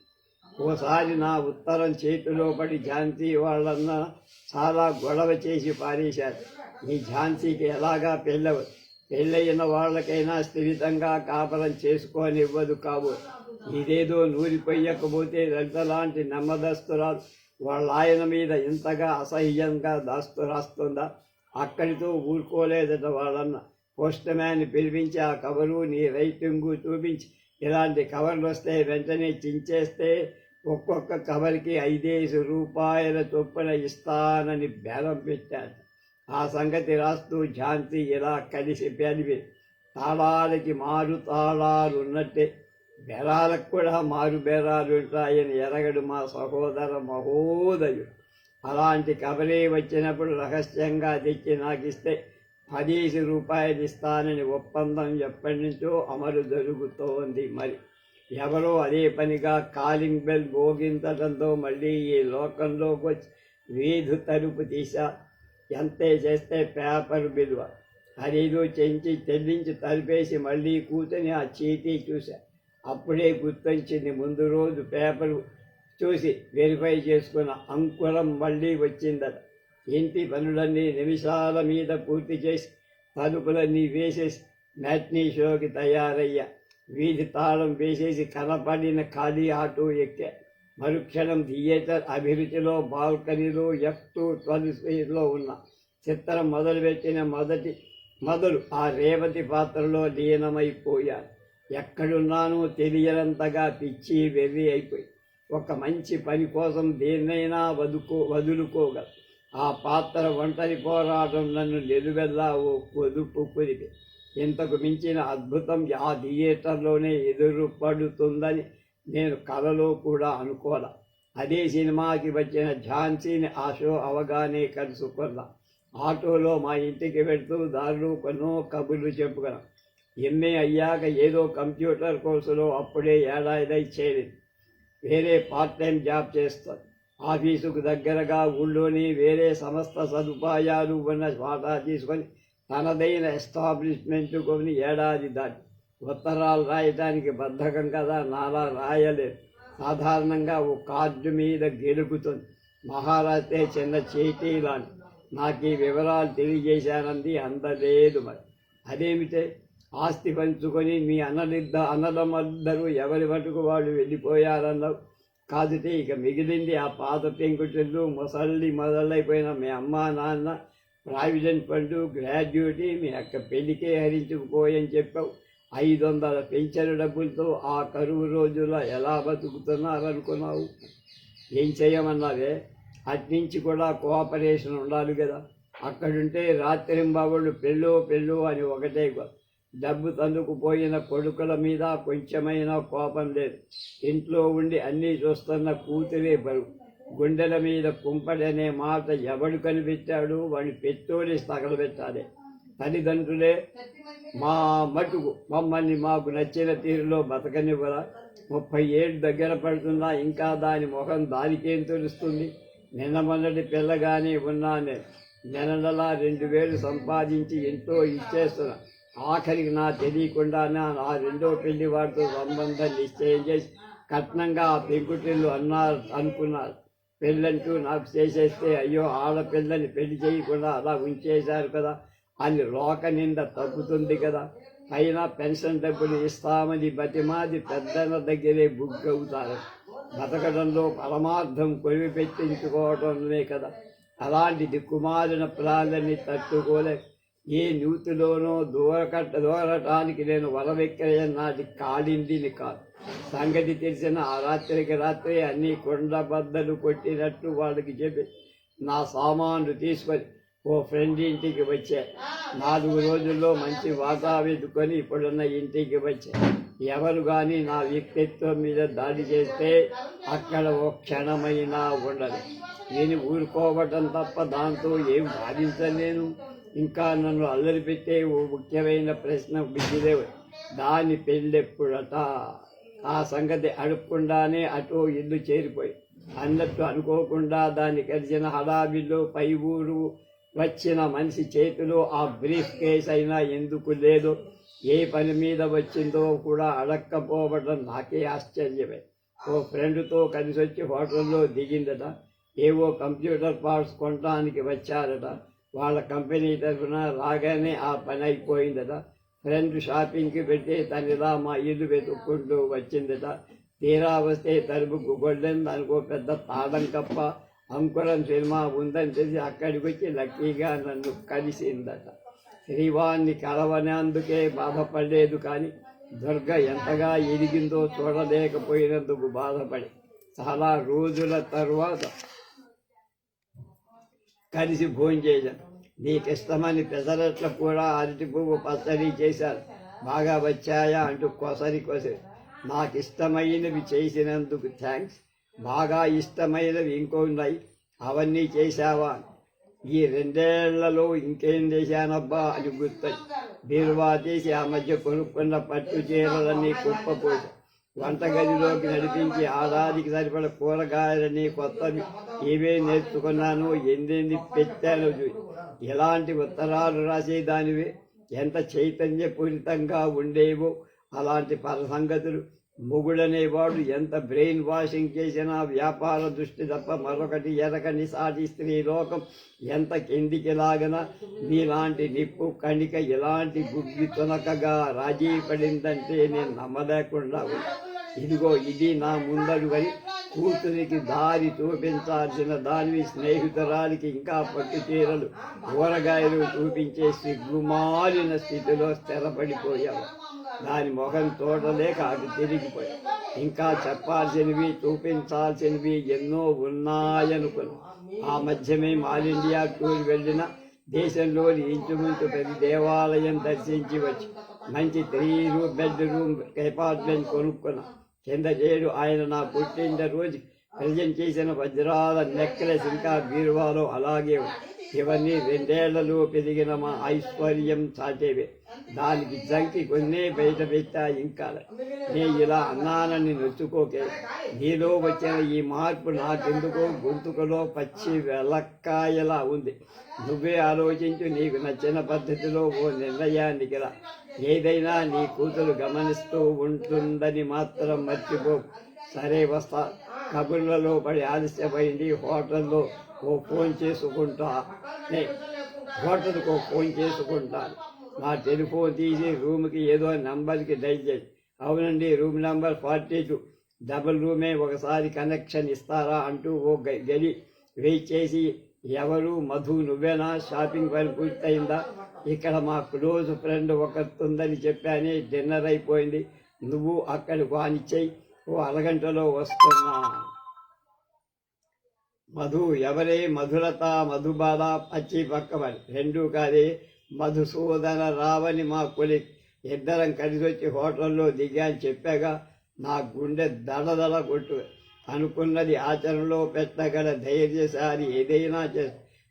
ఓసారి నా ఉత్తరం చేతిలో పడి ఝాన్సీ వాళ్ళన్న చాలా గొడవ చేసి పారేశారు. ఈ ఝాన్సీకి ఎలాగా పెళ్ళయిన వాళ్ళకైనా స్థిమితంగా కాపరం చేసుకోనివ్వదు కాబో. ఇదేదో నూరిపోయకపోతే రద్దలాంటి నెమ్మదస్తురాలు వాళ్ళ ఆయన మీద ఇంతగా అసహ్యంగా రాస్తుందా. అక్కడితో ఊరుకోలేదట వాళ్ళన్న. పోస్ట్ మ్యాన్ పిలిపించి ఆ కవరు నీ రైటింగు చూపించి ఇలాంటి కవర్లు వస్తే వెంటనే చించేస్తే ఒక్కొక్క కవర్కి 5 రూపాయల చొప్పున ఇస్తానని బేరం పెట్టాడు. ఆ సంగతి రాస్తూ ఝాన్సీ ఇలా కలిసి పెరిగి తాళాలకి మారు తాళాలు ఉన్నట్టే బేరాలకు కూడా మారు బేరాలు ఉంటాయని ఎరగడు మా సహోదర మహోదయుడు. అలాంటి కబరే వచ్చినప్పుడు రహస్యంగా తెచ్చి నాకిస్తే 10 రూపాయలు ఇస్తానని ఒప్పందం ఎప్పటి నుంచో అమలు జరుగుతోంది. మరి ఎవరో అదే పనిగా కాలింగ్ బెల్ మోగించడంతో మళ్ళీ ఈ లోకంలోకి వచ్చి వీధి తలుపు తీశా. ఎంతే చేస్తే పేపర్ విలువ ఖరీదు చెల్లించి తలిపేసి మళ్ళీ కూర్చొని ఆ చీటీ చూశా. అప్పుడే గుర్తొచ్చింది, ముందు రోజు పేపర్ చూసి వెరిఫై చేసుకున్న అంకురం మళ్ళీ వచ్చిందట. ఇంటి పనులన్నీ నిమిషాల మీద పూర్తి చేసి తలుపులన్నీ వేసేసి మ్యాట్నీ షోకి తయారయ్యా. వీధి తాళం వేసేసి కనపడిన ఖాళీ ఆటో ఎక్కా. మరుక్షణం థియేటర్ అభిరుచిలో బాల్కనీలో ఎఫ్2 12 ఉన్న చిత్రం మొదలుపెట్టిన మొదలు ఆ రేవతి పాత్రలో లీనమైపోయాను. ఎక్కడున్నానో తెలియనంతగా పిచ్చి వెర్రి అయిపోయి ఒక మంచి పని కోసం దేన్నైనా వదులుకోగల ఆ పాత్ర ఒంటరి పోరాటం నన్ను నిలువెల్లా ఓ పొదుపు కుదిపి ఇంతకు మించిన అద్భుతం ఆ థియేటర్లోనే ఎదురుపడుతుందని నేను కలలో కూడా అనుకోలే. అదే సినిమాకి వచ్చిన ఝాన్సీని ఆ షో అవగానే కలుసుకున్నా. ఆటోలో మా ఇంటికి వెళ్తూ దారిలో కొన్నో కబుర్లు చెప్పుకున్నాం. ఎంఏ అయ్యాక ఏదో కంప్యూటర్ కోర్సులో అప్పుడే ఏడాది చేరింది. వేరే పార్ట్ టైం జాబ్ చేస్తాను. ఆఫీసుకు దగ్గరగా ఊళ్ళోని వేరే సమస్త సదుపాయాలు ఉన్న వాటా తీసుకొని తనదైన ఎస్టాబ్లిష్మెంట్ కొని ఏడాది దాటి ఉత్తరాలు రాయడానికి బద్ధకం కదా, నాలా రాయలేదు. సాధారణంగా ఓ కార్డు మీద గెలుగుతుంది. మహారాష్ట్రే చిన్న చీటీ లాంటి. నాకు ఈ వివరాలు తెలియజేశానంది. అందలేదు. మరి అదేమిటే, ఆస్తి పంచుకొని మీ అన్నదమ్మద్దరూ ఎవరి మటుకు వాళ్ళు వెళ్ళిపోయారన్నావు. కాదుతే ఇక మిగిలింది ఆ పాత పెంకుటిల్లు, మొదలైపోయిన మీ అమ్మ నాన్న, ప్రావిడెంట్ ఫండ్, గ్రాడ్యుయేటీ, మీ అక్క పెళ్లికే హరించుకుపోయని చెప్పావు. 500 పెన్షన్ డబ్బులతో ఆ కరువు రోజుల్లో ఎలా బతుకుతున్నారనుకున్నావు? ఏం చేయమన్నావే? అట్నుంచి కూడా కోఆపరేషన్ ఉండాలి కదా. అక్కడుంటే రాత్రింబావుళ్ళు పెళ్ళు అని ఒకటే డబ్బు తందుకుపోయిన కొడుకుల మీద కొంచెమైనా కోపం లేదు. ఇంట్లో ఉండి అన్నీ చూస్తున్న కూతురే బరువు. గుండెల మీద కుంపడనే మాట ఎవడు కనిపెట్టాడు? వాడిని పెత్తోడి తగలబెట్టాలి. తల్లిదండ్రులే మా మటుకు మమ్మల్ని మాకు నచ్చిన తీరులో బతకనివ్వరా? 30 ఏళ్ళు దగ్గర పడుతున్నా ఇంకా దాని ముఖం దానికేం తెలుస్తుంది? నిన్న మొన్నటి పిల్లగానే ఉన్నానే. నెలలా 2000 సంపాదించి ఎంతో ఇచ్చేస్తున్నా. ఆఖరికి నా తెలియకుండానే ఆ రెండో పెళ్లి వాడితో సంబంధం నిశ్చయం చేసి కట్నంగా ఆ పెంకుటిల్లు అనుకున్నారు. పెళ్ళంటూ నాకు చేసేస్తే అయ్యో ఆడపిల్లని పెళ్లి చేయకుండా అలా ఉంచేశారు కదా అని లోక నింద తగ్గుతుంది కదా. పైన పెన్షన్ డబ్బులు ఇస్తామని బతిమాది పెద్దల దగ్గరే బుగ్గవుతారు. బతకడంలో పరమార్థం కొలివి పెట్టించుకోవటమే కదా. అలాంటి దిక్కుమాలిన ప్రాణాలని తట్టుకోలే ఏ నూతిలోనో దూరటానికి నేను వరవిక్రయం నాటి కాళిందిని కాదు. సంగతి తెలిసిన ఆ రాత్రికి రాత్రి అన్నీ కొండబద్దలు కొట్టినట్టు వాళ్ళకి చెప్పి నా సామాన్లు తీసుకొని ఓ ఫ్రెండ్ ఇంటికి వచ్చా. 4 రోజుల్లో మంచి వాటా వెతుకొని ఇప్పుడున్న ఇంటికి వచ్చా. ఎవరు కానీ నా వ్యక్తిత్వం మీద దాడి చేస్తే అక్కడ ఓ క్షణమైనా ఉండదు. నేను ఊరుకోవటం తప్ప దాంతో ఏం బాధించలేను. ఇంకా నన్ను అల్లరి పెట్టే ఓ ముఖ్యమైన ప్రశ్న బిగిలే, దాని పెళ్ళెప్పుడట? ఆ సంగతి అడగకుండానే అటో ఇల్లు చేరిపోయి అన్నట్టు అనుకోకుండా దాన్ని కలిసిన హడావిల్లో పై ఊరు వచ్చిన మనిషి చేతిలో ఆ బ్రీఫ్ కేస్ అయినా ఎందుకు లేదు? ఏ పని మీద వచ్చిందో కూడా అడక్కపోవడం నాకే ఆశ్చర్యమే. ఓ ఫ్రెండ్తో కలిసి వచ్చి హోటల్లో దిగిందట. ఏవో కంప్యూటర్ పార్ట్స్ కొనడానికి వచ్చారట. వాళ్ళ కంపెనీ తరఫున రాగానే ఆ పని అయిపోయిందట. ఫ్రెండ్ షాపింగ్కి పెట్టి తనిలా మా ఇల్లు వెతుక్కుంటూ వచ్చిందట. తీరా వస్తే తలుపుకు గొడ్డని దానికో పెద్ద తాళం కప్ప అంకురం సినిమా ఉందని తెలిసి అక్కడికి వచ్చి లక్కీగా నన్ను కలిసిందట. శ్రీవాణ్ణి కలవనందుకే బాధపడలేదు, కానీ దుర్గ ఎంతగా ఎదిగిందో చూడలేకపోయినందుకు బాధపడి చాలా రోజుల తర్వాత కలిసి భోంచేశాను. నీకిష్టమని పెసరట్ల కూడా అరటి పువ్వు పచ్చడి చేశారు. బాగా వచ్చాయా అంటూ కొసరి నాకు ఇష్టమైనవి చేసినందుకు థ్యాంక్స్. బాగా ఇష్టమైనవి ఇంకొన్నాయి, అవన్నీ చేశావా? ఈ 2 ఏళ్లలో ఇంకేం చేశానబ్బా అని గుర్తొచ్చి బీరువా తీసి ఆ మధ్య కొనుక్కున్న పట్టు చీరలన్నీ కుప్పపోసి వంటగదిలోకి నడిపించి ఆదానికి సరిపడ కూరగాయలని కొత్తవి ఏవే నేర్చుకున్నాను, ఎందెంది పెట్టాను చూసి ఎలాంటి ఉత్తరాలు రాసేదానివే, ఎంత చైతన్యపూరితంగా ఉండేవో అలాంటి సంగతులు. మొగుడనేవాడు ఎంత బ్రెయిన్ వాషింగ్ చేసినా వ్యాపార దృష్టి తప్ప మరొకటి ఎరకని సాటి స్త్రీ లోకం ఎంత కిందికి లాగనా నీలాంటి నిప్పు కణిక ఇలాంటి గుడ్డి తునకగా రాజీ పడిందంటే నేను నమ్మలేకుండా ఇదిగో ఇది నా ముందడుగని కూతురికి దారి చూపించాల్సిన దానివి స్నేహితురాలికి ఇంకా పట్టు చీరలు కూరగాయలు చూపించే సిగ్గుమాలిన స్థితిలో స్థిరపడిపోయావు. దాని ముఖం చూడలేక అటు తిరిగిపోయావు. ఇంకా చెప్పాల్సినవి చూపించాల్సినవి ఎన్నో ఉన్నాయనుకున్నాను. ఆ మధ్యమే ఆల్ ఇండియా టూర్ వెళ్ళిన దేశంలోని ఇంచుమించు ప్రతి దేవాలయం దర్శించి వచ్చి మంచి 3 బెడ్రూమ్ అపార్ట్మెంట్ కొనుక్కున్నా. కింద చేడు ఆయన నా పుట్టినరోజు ప్రజెంట్ చేసిన వజ్రాల నెక్లెస్ ఇంకా బీరువాలో అలాగే ఇవన్నీ 2 ఏళ్లలో పెరిగిన మా ఐశ్వర్యం చాటేవే. దానికి జంకి కొన్నే బయట పెట్టా. ఇంకా నే ఇలా అన్నానని నొచ్చుకోకే. నీలో వచ్చిన ఈ మార్పు నాకెందుకో గొంతుకలో పచ్చి వెలక్కాయలా ఉంది. నువ్వే ఆలోచించు, నీకు నచ్చిన పద్ధతిలో ఓ నిర్ణయానికి రా. ఏదైనా నీ కూతురు గమనిస్తూ ఉంటుందని మాత్రం మర్చిపో. సరే వస్తా. కబుర్లలో పడి ఆలస్యమైంది. హోటల్కు ఓ ఫోన్ చేసుకుంటాను. నా టెలిఫోన్ తీసి రూమ్కి ఏదో నంబర్కి డైల్ చేసి, అవునండి రూమ్ నెంబర్ 42, డబుల్ రూమే, ఒకసారి కనెక్షన్ ఇస్తారా అంటూ ఓ గడి వెయిట్ చేసి, ఎవరు మధు నువ్వేనా, షాపింగ్ పని పూర్తయిందా, ఇక్కడ మా క్లోజ్ ఫ్రెండ్ ఒకతుందని చెప్పానే, డిన్నర్ అయిపోయింది, నువ్వు అక్కడికి వానిచ్చేయి, ఓ అరగంటలో వస్తున్నా. మధు ఎవరే? మధులత, మధుబాల పచ్చి పక్కబడి 2 కాదే, మధుసూదన రావని మా కొలిక్. ఇద్దరం కలిసి వచ్చి హోటల్లో దిగాని చెప్పాగా. నా గుండె దడదడ కొట్టు. అనుకున్నది ఆచరణలో పెట్టగల ధైర్యశాలి ఏదైనా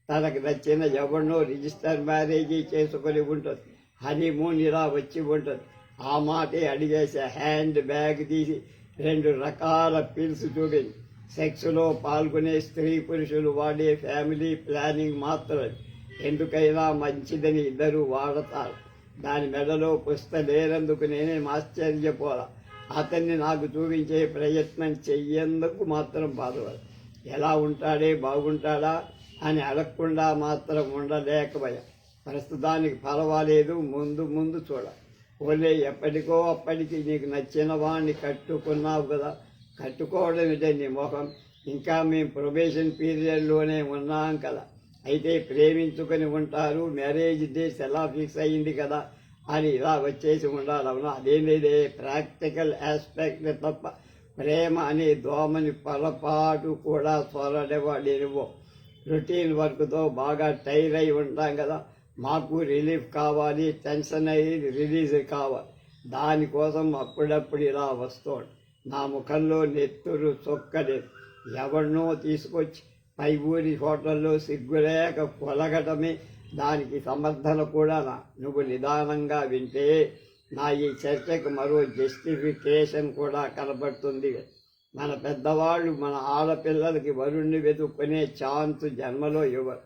తనకు నచ్చిన ఎవరినో రిజిస్టర్ మ్యారేజీ చేసుకొని ఉంటుంది. హనీమూన్ ఇలా వచ్చి ఉంటుంది. ఆ మాటే అడిగేసే. హ్యాండ్ బ్యాగ్ తీసి 2 రకాల పిల్స్ చూపించి, సెక్స్లో పాల్గొనే స్త్రీ పురుషులు వాడే ఫ్యామిలీ ప్లానింగ్ మాత్రమే ఎందుకైనా మంచిదని ఇద్దరు వాడతారు. దాని మెడలో పుస్తలేనందుకు నేనే ఆశ్చర్యపోలా. అతన్ని నాకు చూపించే ప్రయత్నం చెయ్యేందుకు మాత్రం బాధపడ. ఎలా ఉంటాడే, బాగుంటాడా అని అడగకుండా మాత్రం ఉండలేకపోయా. ప్రస్తుతానికి పర్వాలేదు, ముందు ముందు చూడ. ఓలే ఎప్పటికో అప్పటికి నీకు నచ్చిన వాడిని కట్టుకున్నావు కదా. కట్టుకోవడం ఇదే నీ మొహం. ఇంకా మేము ప్రొబేషన్ పీరియడ్లోనే ఉన్నాం కదా. అయితే ప్రేమించుకొని ఉంటారు, మ్యారేజ్ డేస్ ఎలా ఫిక్స్ అయ్యింది కదా అని ఇలా వచ్చేసి ఉండాలి. అవునా? అదేంటిదే ప్రాక్టికల్ ఆస్పెక్ట్ తప్ప ప్రేమ అనే దోమని పొరపాటు కూడా చొరడేవాడేవో. రొటీన్ వర్క్తో బాగా టైర్ అయి ఉంటాం కదా. మాకు రిలీఫ్ కావాలి, టెన్షన్ అయ్యి రిలీజ్ కావాలి. దానికోసం అప్పుడప్పుడు ఇలా వస్తాడు. నా ముఖంలో నెత్తురు చొక్కలేదు. ఎవరినో తీసుకొచ్చి పై ఊరి హోటల్లో సిగ్గులేక కొలగటమే దానికి సమర్థన కూడా. నువ్వు నిదానంగా వింటే నా ఈ చర్చకు మరో జస్టిఫికేషన్ కూడా కనబడుతుంది. మన పెద్దవాళ్ళు మన ఆడపిల్లలకి వరుణ్ణి వెతుక్కునే ఛాన్స్ జన్మలో ఇవ్వరు.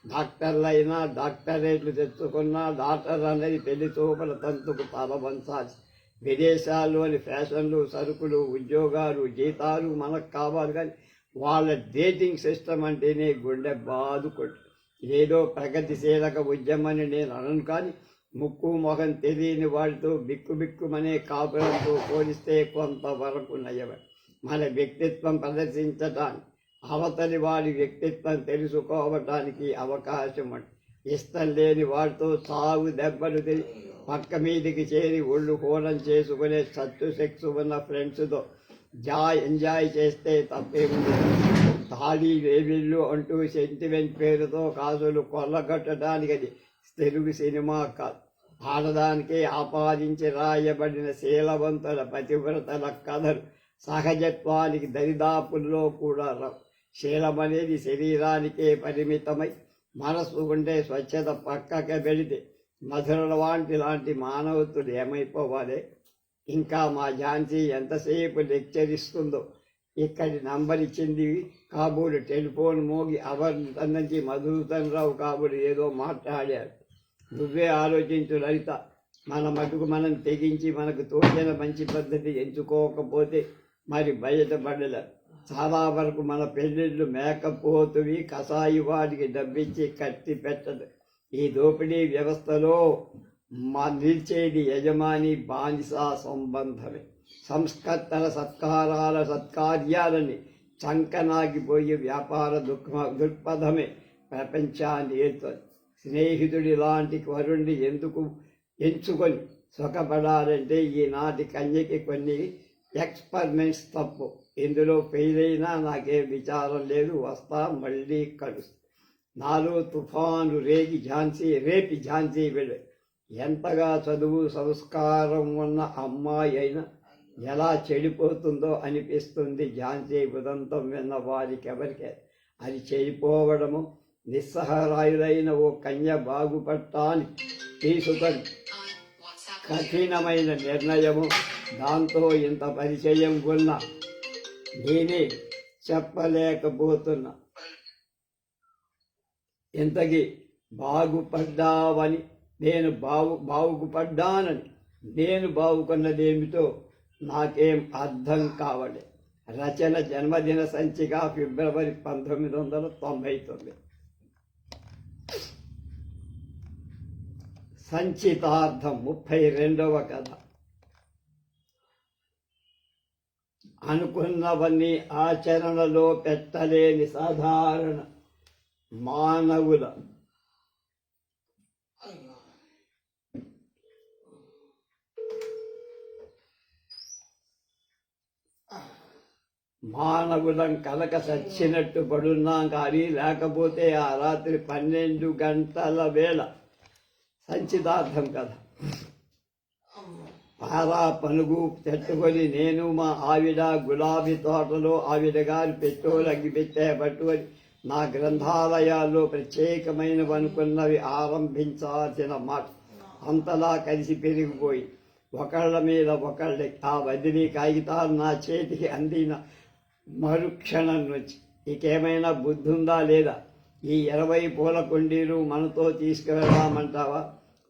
డాక్టర్లైనా డాక్టరేట్లు తెచ్చుకున్నా డాక్టర్ అనేది పెళ్లి చూపుల తంతుకు తలవంచాల్సి. విదేశాల్లోని ఫ్యాషన్లు, సరుకులు, ఉద్యోగాలు, జీతాలు మనకు కావాలి. కానీ వాళ్ళ డేటింగ్ సిస్టమ్ అంటేనే గుండె బాదుకొట్టు. ఏదో ప్రగతిశీలక ఉద్యమని నేను అనను. కానీ ముక్కు మొహం తెలియని వాడితో బిక్కుబిక్కుమనే కాపురంతో పోలిస్తే కొంతవరకు నయమే. మన వ్యక్తిత్వం ప్రదర్శించటానికి, అవతలి వాడి వ్యక్తిత్వం తెలుసుకోవటానికి అవకాశం ఉంటుంది. ఇష్టం లేని వాడితో సాగు దెబ్బలు పక్క మీదికి చేరి ఒళ్ళు హోనం చేసుకునే సత్తు సెక్స్ ఉన్న ఫ్రెండ్స్తో ఎంజాయ్ చేస్తే తప్పేముంది. తాళీ వేవిళ్ళు అంటూ సెంటిమెంట్ పేరుతో కాసులు కొల్లగొట్టడానికి అది తెలుగు సినిమా కాదు. ఆడదానికే ఆపాదించి రాయబడిన శీలవంతుల పతివ్రతల కథలు సహజత్వానికి దరిదాపుల్లో కూడా రావు. శీలమనేది శరీరానికే పరిమితమై మనసు ఉండే స్వచ్ఛత పక్కకి వెళితే మధుర లాంటి మానవతులు ఏమైపోవాలి? ఇంకా మా ఝాన్సీ ఎంతసేపు లెక్చర్ ఇస్తుందో. ఇక్కడి నంబర్ ఇచ్చింది కాబోలు. టెలిఫోన్ మోగి అవర్ నుంచి మధుసూదన్ రావు కాబోలు ఏదో మాట్లాడాడు. నువ్వే ఆలోచించు లలిత, మన మటుకు మనం తెగించి మనకు తోచిన మంచి పద్ధతి ఎంచుకోకపోతే మరి బయటపడలేరు. చాలా వరకు మన పెళ్ళిళ్ళు మేకపోతువి కసాయి వాడికి డబ్బిచ్చి కట్టి పెట్టదు. ఈ దోపిడీ వ్యవస్థలో నిలిచేది యజమాని బానిసా సంబంధమే. సంస్కర్తల సత్కారాల సత్కార్యాలని చంకనాగిపోయే వ్యాపార దృక్పథమే ప్రపంచాన్ని ఏర్పడు. స్నేహితుడి లాంటి వరుణ్ణి ఎందుకు ఎంచుకొని సుఖపడాలంటే ఈనాటి కన్యకి కొన్ని ఎక్స్పెరిమెంట్స్ తప్పు. ఇందులో ఫెయిల్ అయినా నాకే విచారం లేదు, వస్తా మళ్ళీ కలుస్తా. నాలో తుఫాను రేపి ఝాన్సీ వెళ్ళి ఎంతగా చదువు సంస్కారం ఉన్న అమ్మాయి అయినా ఎలా చెడిపోతుందో అనిపిస్తుంది. ఝాన్సీ ఉదంతం విన్న వారికెవరికే అది చెడిపోవడము. నిస్సహాయులైన ఓ కన్య బాగుపడటానికి తీసుకొని కఠినమైన నిర్ణయము. దాంతో ఇంత పరిచయం ఉన్న నేనే చెప్పలేకపోతున్నా. ఇంతకీ బాగుపడ్డావని నేను బాగుపడ్డానని నేను బాగుకున్నదేమిటో నాకేం అర్థం కావలే. రచన జన్మదిన సంచిక ఫిబ్రవరి 1999. సంచితార్థం 32వ కథ. అనుకున్నవన్నీ ఆచరణలో పెట్టలేని సాధారణ మానవులం కలక చచ్చినట్టు పడున్నాం కానీ లేకపోతే ఆ రాత్రి 12 గంటల వేళ. సంచితార్థం కథ. పారా పనుగు పెట్టుకొని నేను మా ఆవిడ గులాబీ తోటలో ఆవిడ గారి పెట్రోలు అగ్గిపెట్టే పట్టుకొని నా గ్రంథాలయాల్లో ప్రత్యేకమైనవనుకున్నవి ఆరంభించాల్సిన మాట అంతలా కలిసి పెరిగిపోయి ఒకళ్ళ మీద ఒకళ్ళ ఆ వదిలి కాగితాలు నా చేతికి అందిన మరుక్షణం నుంచి ఇకేమైనా బుద్ధి ఉందా లేదా? ఈ 20 పూల కుండీలు మనతో తీసుకువెళ్దామంటావా?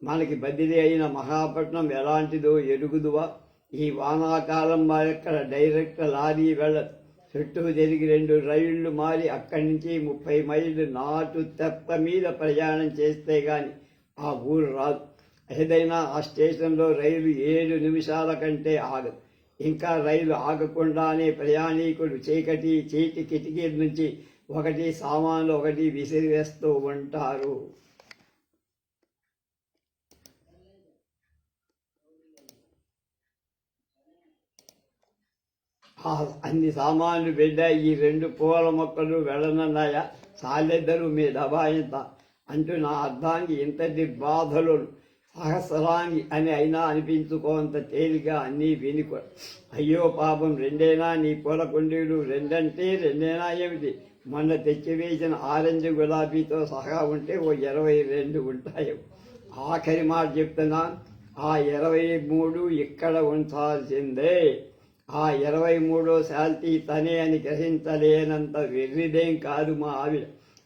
మనకి బదిలీ అయిన మహాపట్నం ఎలాంటిదో ఎరుగుదువా? ఈ వానాకాలం ఎక్కడ డైరెక్ట్ లారీ వెళ్ళదు. చుట్టూ తిరిగి 2 రైళ్లు మారి అక్కడి నుంచి 30 మైళ్ళు నాటు తెప్ప మీద ప్రయాణం చేస్తే గాని ఆ ఊరు రాదు. ఏదైనా ఆ స్టేషన్లో రైలు 7 నిమిషాల కంటే ఆగదు. ఇంకా రైలు ఆగకుండానే ప్రయాణికులు చీటి కిటికీ నుంచి ఒకటి సామాన్లు ఒకటి విసిరివేస్తూ ఉంటారు. అన్ని సామాన్లు వెళ్ళా. ఈ 2 పూల మొక్కలు వెళ్ళనన్నాయా? సాలెద్దరు మీ దబాయింత అంటూ నా అర్థానికి ఇంతటి బాధలు సహస్రాంగి అని అయినా అనిపించుకోంత తేలిగా అన్నీ వినికో. అయ్యో పాపం, 2 నీ పూల కుండీలు? 2 ఏమిటి? మొన్న తెచ్చివేసిన ఆరెంజ్ గులాబీతో సహా ఉంటే ఓ 22 ఉంటాయి. ఆఖరి మాట చెప్తున్నా, ఆ 23 ఇక్కడ ఉంచాల్సిందే. ఆ 23వ శాల్తీ తనే అని గ్రహించలేనంత వెర్రిదేం కాదు మా ఆవిడ.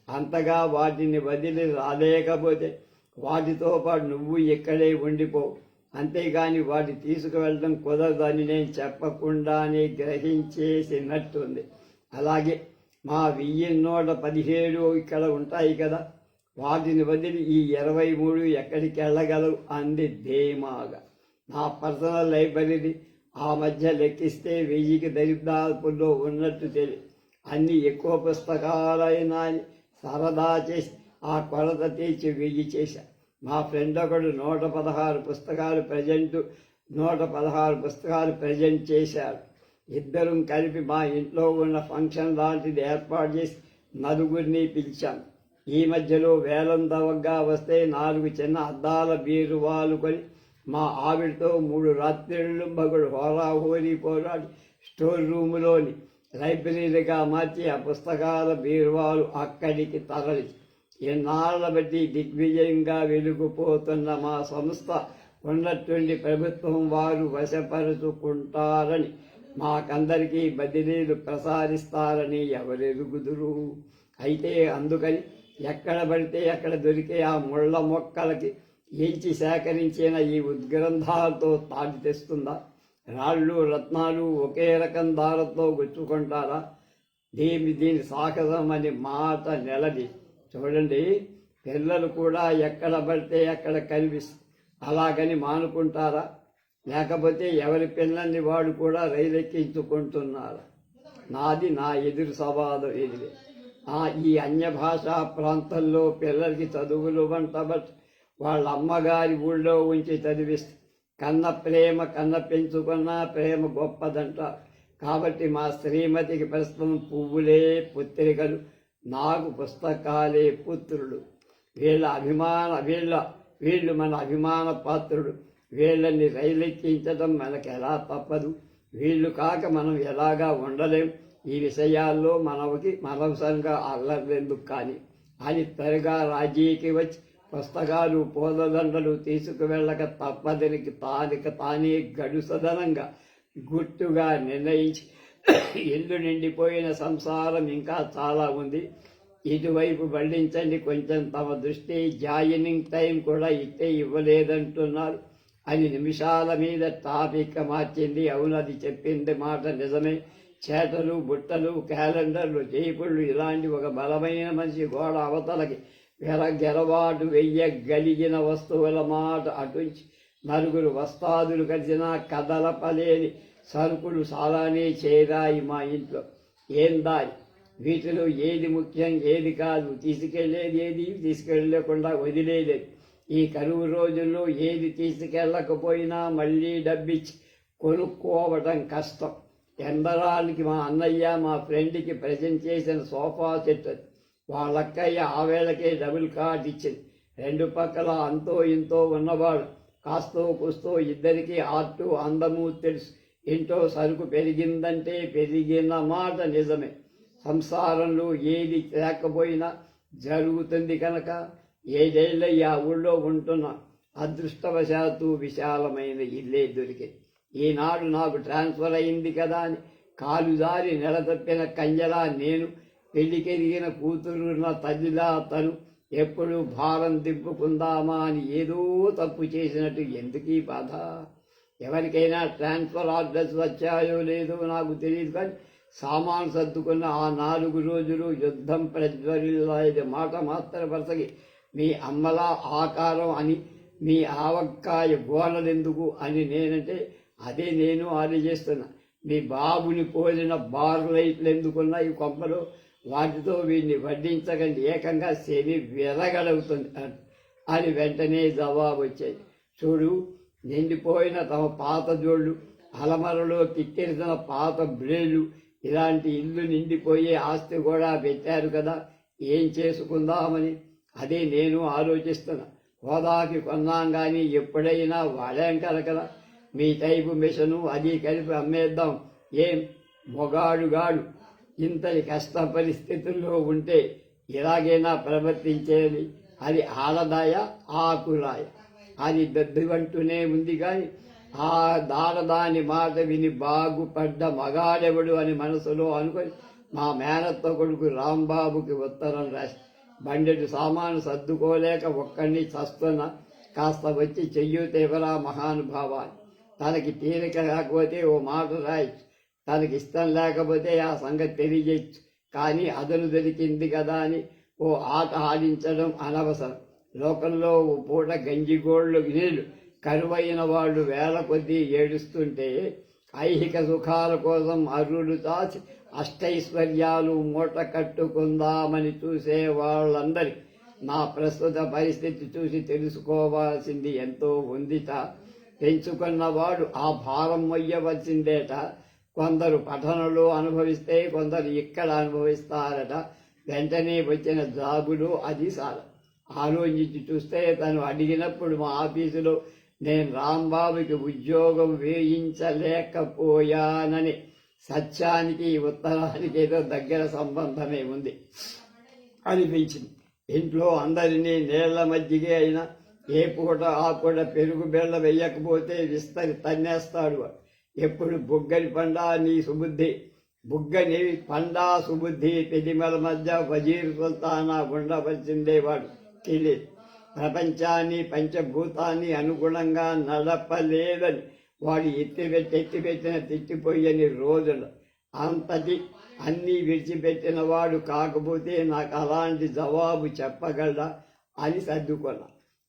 అంతగా వాటిని వదిలి రాలేకపోతే వాటితో పాటు నువ్వు ఇక్కడే ఉండిపో, అంతేగాని వాటి తీసుకువెళ్ళడం కుదరదని నేను చెప్పకుండానే గ్రహించేసినట్టుంది. అలాగే మా 1117 ఇక్కడ ఉంటాయి కదా, వాటిని వదిలి ఈ 23 ఎక్కడికి వెళ్ళగలవు అంది ధీమాగా. నా పర్సనల్ లైబ్రరీ ఆ మధ్య లెక్కిస్తే 1000కి దరిదాపుల్లో ఉన్నట్టు తెలియదు. అన్ని ఎక్కువ పుస్తకాలైనా సరదా చేసి ఆ కొలత తీర్చి 1000 చేశా. మా ఫ్రెండ్ ఒకడు 116 పుస్తకాలు ప్రజెంట్ చేశారు. ఇద్దరం కలిపి మా ఇంట్లో ఉన్న ఫంక్షన్ లాంటిది ఏర్పాటు చేసి 4 పిలిచాను. ఈ మధ్యలో వేలం దవగ్గా వస్తే 4 చిన్న అద్దాల బీరువాలు కొని మా ఆవిడతో 3 రాత్రిళ్ళు మగుడు హోరాహోరీ పోరాడి స్టోర్ రూములోని లైబ్రరీగా మార్చి ఆ పుస్తకాల బీరువాలు అక్కడికి తరలి ఎన్నాళ్ల బట్టి దిగ్విజయంగా వెలుగుపోతున్న మా సంస్థ ఉన్నట్టుండి ప్రభుత్వం వారు వశపరుచుకుంటారని మాకందరికీ బదిలీలు ప్రసారిస్తారని ఎవరెరుగుదురు. అయితే అందుకని ఎక్కడ పడితే అక్కడ దొరికే ఆ ముళ్ళ మొక్కలకి ఎంచి సేకరించిన ఈ ఉద్గ్రంథాలతో తాటి తెస్తుందా? రాళ్ళు రత్నాలు ఒకే రకం దారతో గుచ్చుకుంటారా? దీని సాహసం అని మాట నెలది. చూడండి, పిల్లలు కూడా ఎక్కడ పడితే అక్కడ కనిపిస్తుంది. అలాగని మానుకుంటారా? లేకపోతే ఎవరి పిల్లల్ని వాడు కూడా రైలెక్కించుకుంటున్నారా? నాది నా ఎదురు సవాలు ఇదిలే. ఈ అన్య భాషా ప్రాంతాల్లో పిల్లలకి చదువులు వంటబట్టి వాళ్ళ అమ్మగారి ఊళ్ళో ఉంచి చదివిస్తే కన్న పెంచుకున్న ప్రేమ గొప్పదంట. కాబట్టి మా శ్రీమతికి ప్రస్తుతం పువ్వులే పుత్రికలు, నాకు పుస్తకాలే పుత్రులు. వీళ్ళు మన అభిమాన పాత్రుడు. వీళ్ళని రైలెక్కించడం మనకు ఎలా తప్పదు? వీళ్ళు కాక మనం ఎలాగా ఉండలేం? ఈ విషయాల్లో మనవసరంగా అల్లర్లెందుకు కానీ అని త్వరగా రాజీకి వచ్చి పుస్తకాలు పూలదండలు తీసుకువెళ్ళక తప్పదనికి తానే గడుసదనంగా గుట్టుగా నిర్ణయించి ఇల్లు నిండిపోయిన సంసారం ఇంకా చాలా ఉంది, ఇటువైపు మళ్లించండి కొంచెం, తమ దృష్టి జాయినింగ్ టైం కూడా ఇట్టే ఇవ్వలేదంటున్నారు అని నిమిషాల మీద టాపిక్ మార్చింది. అవునది చెప్పింది మాట నిజమే. చేటలు బుట్టలు క్యాలెండర్లు జైపుళ్ళు ఇలాంటి ఒక బలమైన మనిషి గోడ అవతలకి గెలవాటు వెయ్యగలిగిన వస్తువుల మాట అటుంచి నలుగురు వస్తాదులు కలిసిన కదలపలేని సరుకులు చాలానే చేరాయి మా ఇంట్లో. ఏం దారి? వీటిలో ఏది ముఖ్యం ఏది కాదు, తీసుకెళ్లేది ఏది, తీసుకెళ్ళకుండా వదిలేదేది. ఈ కరువు రోజుల్లో ఏది తీసుకెళ్ళకపోయినా మళ్ళీ డబ్బిచ్చి కొనుక్కోవటం కష్టం. ఎందరానికి మా అన్నయ్య మా ఫ్రెండ్కి ప్రజెంట్ చేసిన సోఫా సెట్ అది. వాళ్ళక్కయ్య ఆవేళకే డబుల్ కార్డ్ ఇచ్చింది. రెండు పక్కల అంతో ఇంతో ఉన్నవాడు కాస్తో కూస్తో ఇద్దరికీ ఆర్టు అందము తెలుసు. ఇంట్లో సరుకు పెరిగిందంటే పెరిగిన మాట నిజమే. సంసారంలో ఏది లేకపోయినా జరుగుతుంది కనుక ఏదేళ్ళ ఆ ఊళ్ళో ఉంటున్నా అదృష్టవశాత్తు విశాలమైన ఇల్లే దొరికింది. ఈనాడు నాకు ట్రాన్స్ఫర్ అయింది కదా అని కాలుదారి నెలతప్పిన కంజలా నేను, పెళ్లికెదిగిన కూతురున్న తల్లిలా తను ఎప్పుడు భారం దింపుకుందామా అని ఏదో తప్పు చేసినట్టు ఎందుకీ బాధ? ఎవరికైనా ట్రాన్స్ఫర్ ఆర్డర్స్ వచ్చాయో లేదో నాకు తెలియదు, కానీ సామాను సర్దుకున్న ఆ 4 రోజులు యుద్ధం ప్రజ్వరిల్లాది. మాట మాత్రపరసగి మీ అమ్మలా ఆకారం అని, మీ ఆవక్కాయ గోనలెందుకు అని నేనంటే అదే నేను ఆలోచిస్తున్నా. మీ బాబుని పోలిన బార్ లైట్లు ఎందుకున్నా ఈ కొంపలో, వాటితో వీడిని వడ్డించకండి, ఏకంగా శని విరగలుగుతుంది అని వెంటనే జవాబు వచ్చేది. చూడు, నిండిపోయిన తమ పాత జోళ్ళు, అలమరలో కిక్కిరిసిన పాత బ్లేళ్ళు, ఇలాంటి ఇల్లు నిండిపోయే ఆస్తి కూడా పెట్టారు కదా, ఏం చేసుకుందామని అదే నేను ఆలోచిస్తున్నా. హోదాకి కొన్నాం కానీ ఎప్పుడైనా వాడాం కదా. మీ టైపు మిషను అది కలిపి అమ్మేద్దాం. ఏం మొగాడుగాడు ఇంతటి కష్ట పరిస్థితుల్లో ఉంటే ఇలాగైనా ప్రవర్తించేది? అది ఆడదాయ ఆకురాయ? అది దద్దువంటూనే ఉంది కానీ ఆ దాని మాట విని బాగుపడ్డ మగాడెవడు అని మనసులో అనుకొని మా మేనత్త కొడుకు రాంబాబుకి ఉత్తరం రాసి, బండెడు సామాను సర్దుకోలేక ఒక్కడిని చస్తున్నా, కాస్త వచ్చి చెయ్యూతేవరా మహానుభావాన్ని. తనకి తీరిక లేకపోతే ఓ మాట రాయచ్చు, తనకి ఇష్టం లేకపోతే ఆ సంగతి తెలియజేయచ్చు. కానీ అదను దొరికింది కదా అని ఓ ఆట ఆడించడం అనవసరం. లోకంలో ఓ పూట గంజిగోళ్ళు నీళ్లు కరువైన వాళ్ళు వేల కొద్దీ ఏడుస్తుంటే ఐహిక సుఖాల కోసం అర్రులు చాచి అష్టైశ్వర్యాలు మూట కట్టుకుందామని చూసే వాళ్ళందరి నా ప్రస్తుత పరిస్థితి చూసి తెలుసుకోవాల్సింది ఎంతో ఉందిట. పెంచుకున్నవాడు ఆ భారం మొయ్యవలసిందేట. కొందరు పఠనంలో అనుభవిస్తే కొందరు ఇక్కడ అనుభవిస్తారట. వెంటనే వచ్చిన జాబులు అది సార్ ఆలోచించి చూస్తే తను అడిగినప్పుడు మా ఆఫీసులో నేను రాంబాబుకి ఉద్యోగం వేయించలేకపోయానని సత్యానికి ఉత్తరానికి ఏదో దగ్గర సంబంధమే ఉంది అనిపించింది. ఇంట్లో అందరినీ నీళ్ల మధ్యగే అయినా ఏ పూట ఆ పూట పెరుగు బెల్ల వెయ్యకపోతే విస్తరి తన్నేస్తాడు. ఎప్పుడు బుగ్గని పండా నీ సుబుద్ధి, బుగ్గని పండా సుబుద్ధి, పెదిమల మధ్య వజీరు సుల్తానా ఉండవలసిందేవాడు తెలియదు. ప్రపంచాన్ని పంచభూతాన్ని అనుగుణంగా నడపలేదని వాడు ఎత్తిపెట్టిన తిట్టిపోయని రోజులు అంతటి అన్నీ విడిచిపెట్టిన వాడు కాకపోతే నాకు అలాంటి జవాబు చెప్పగలడా అని సర్దుకున్నా.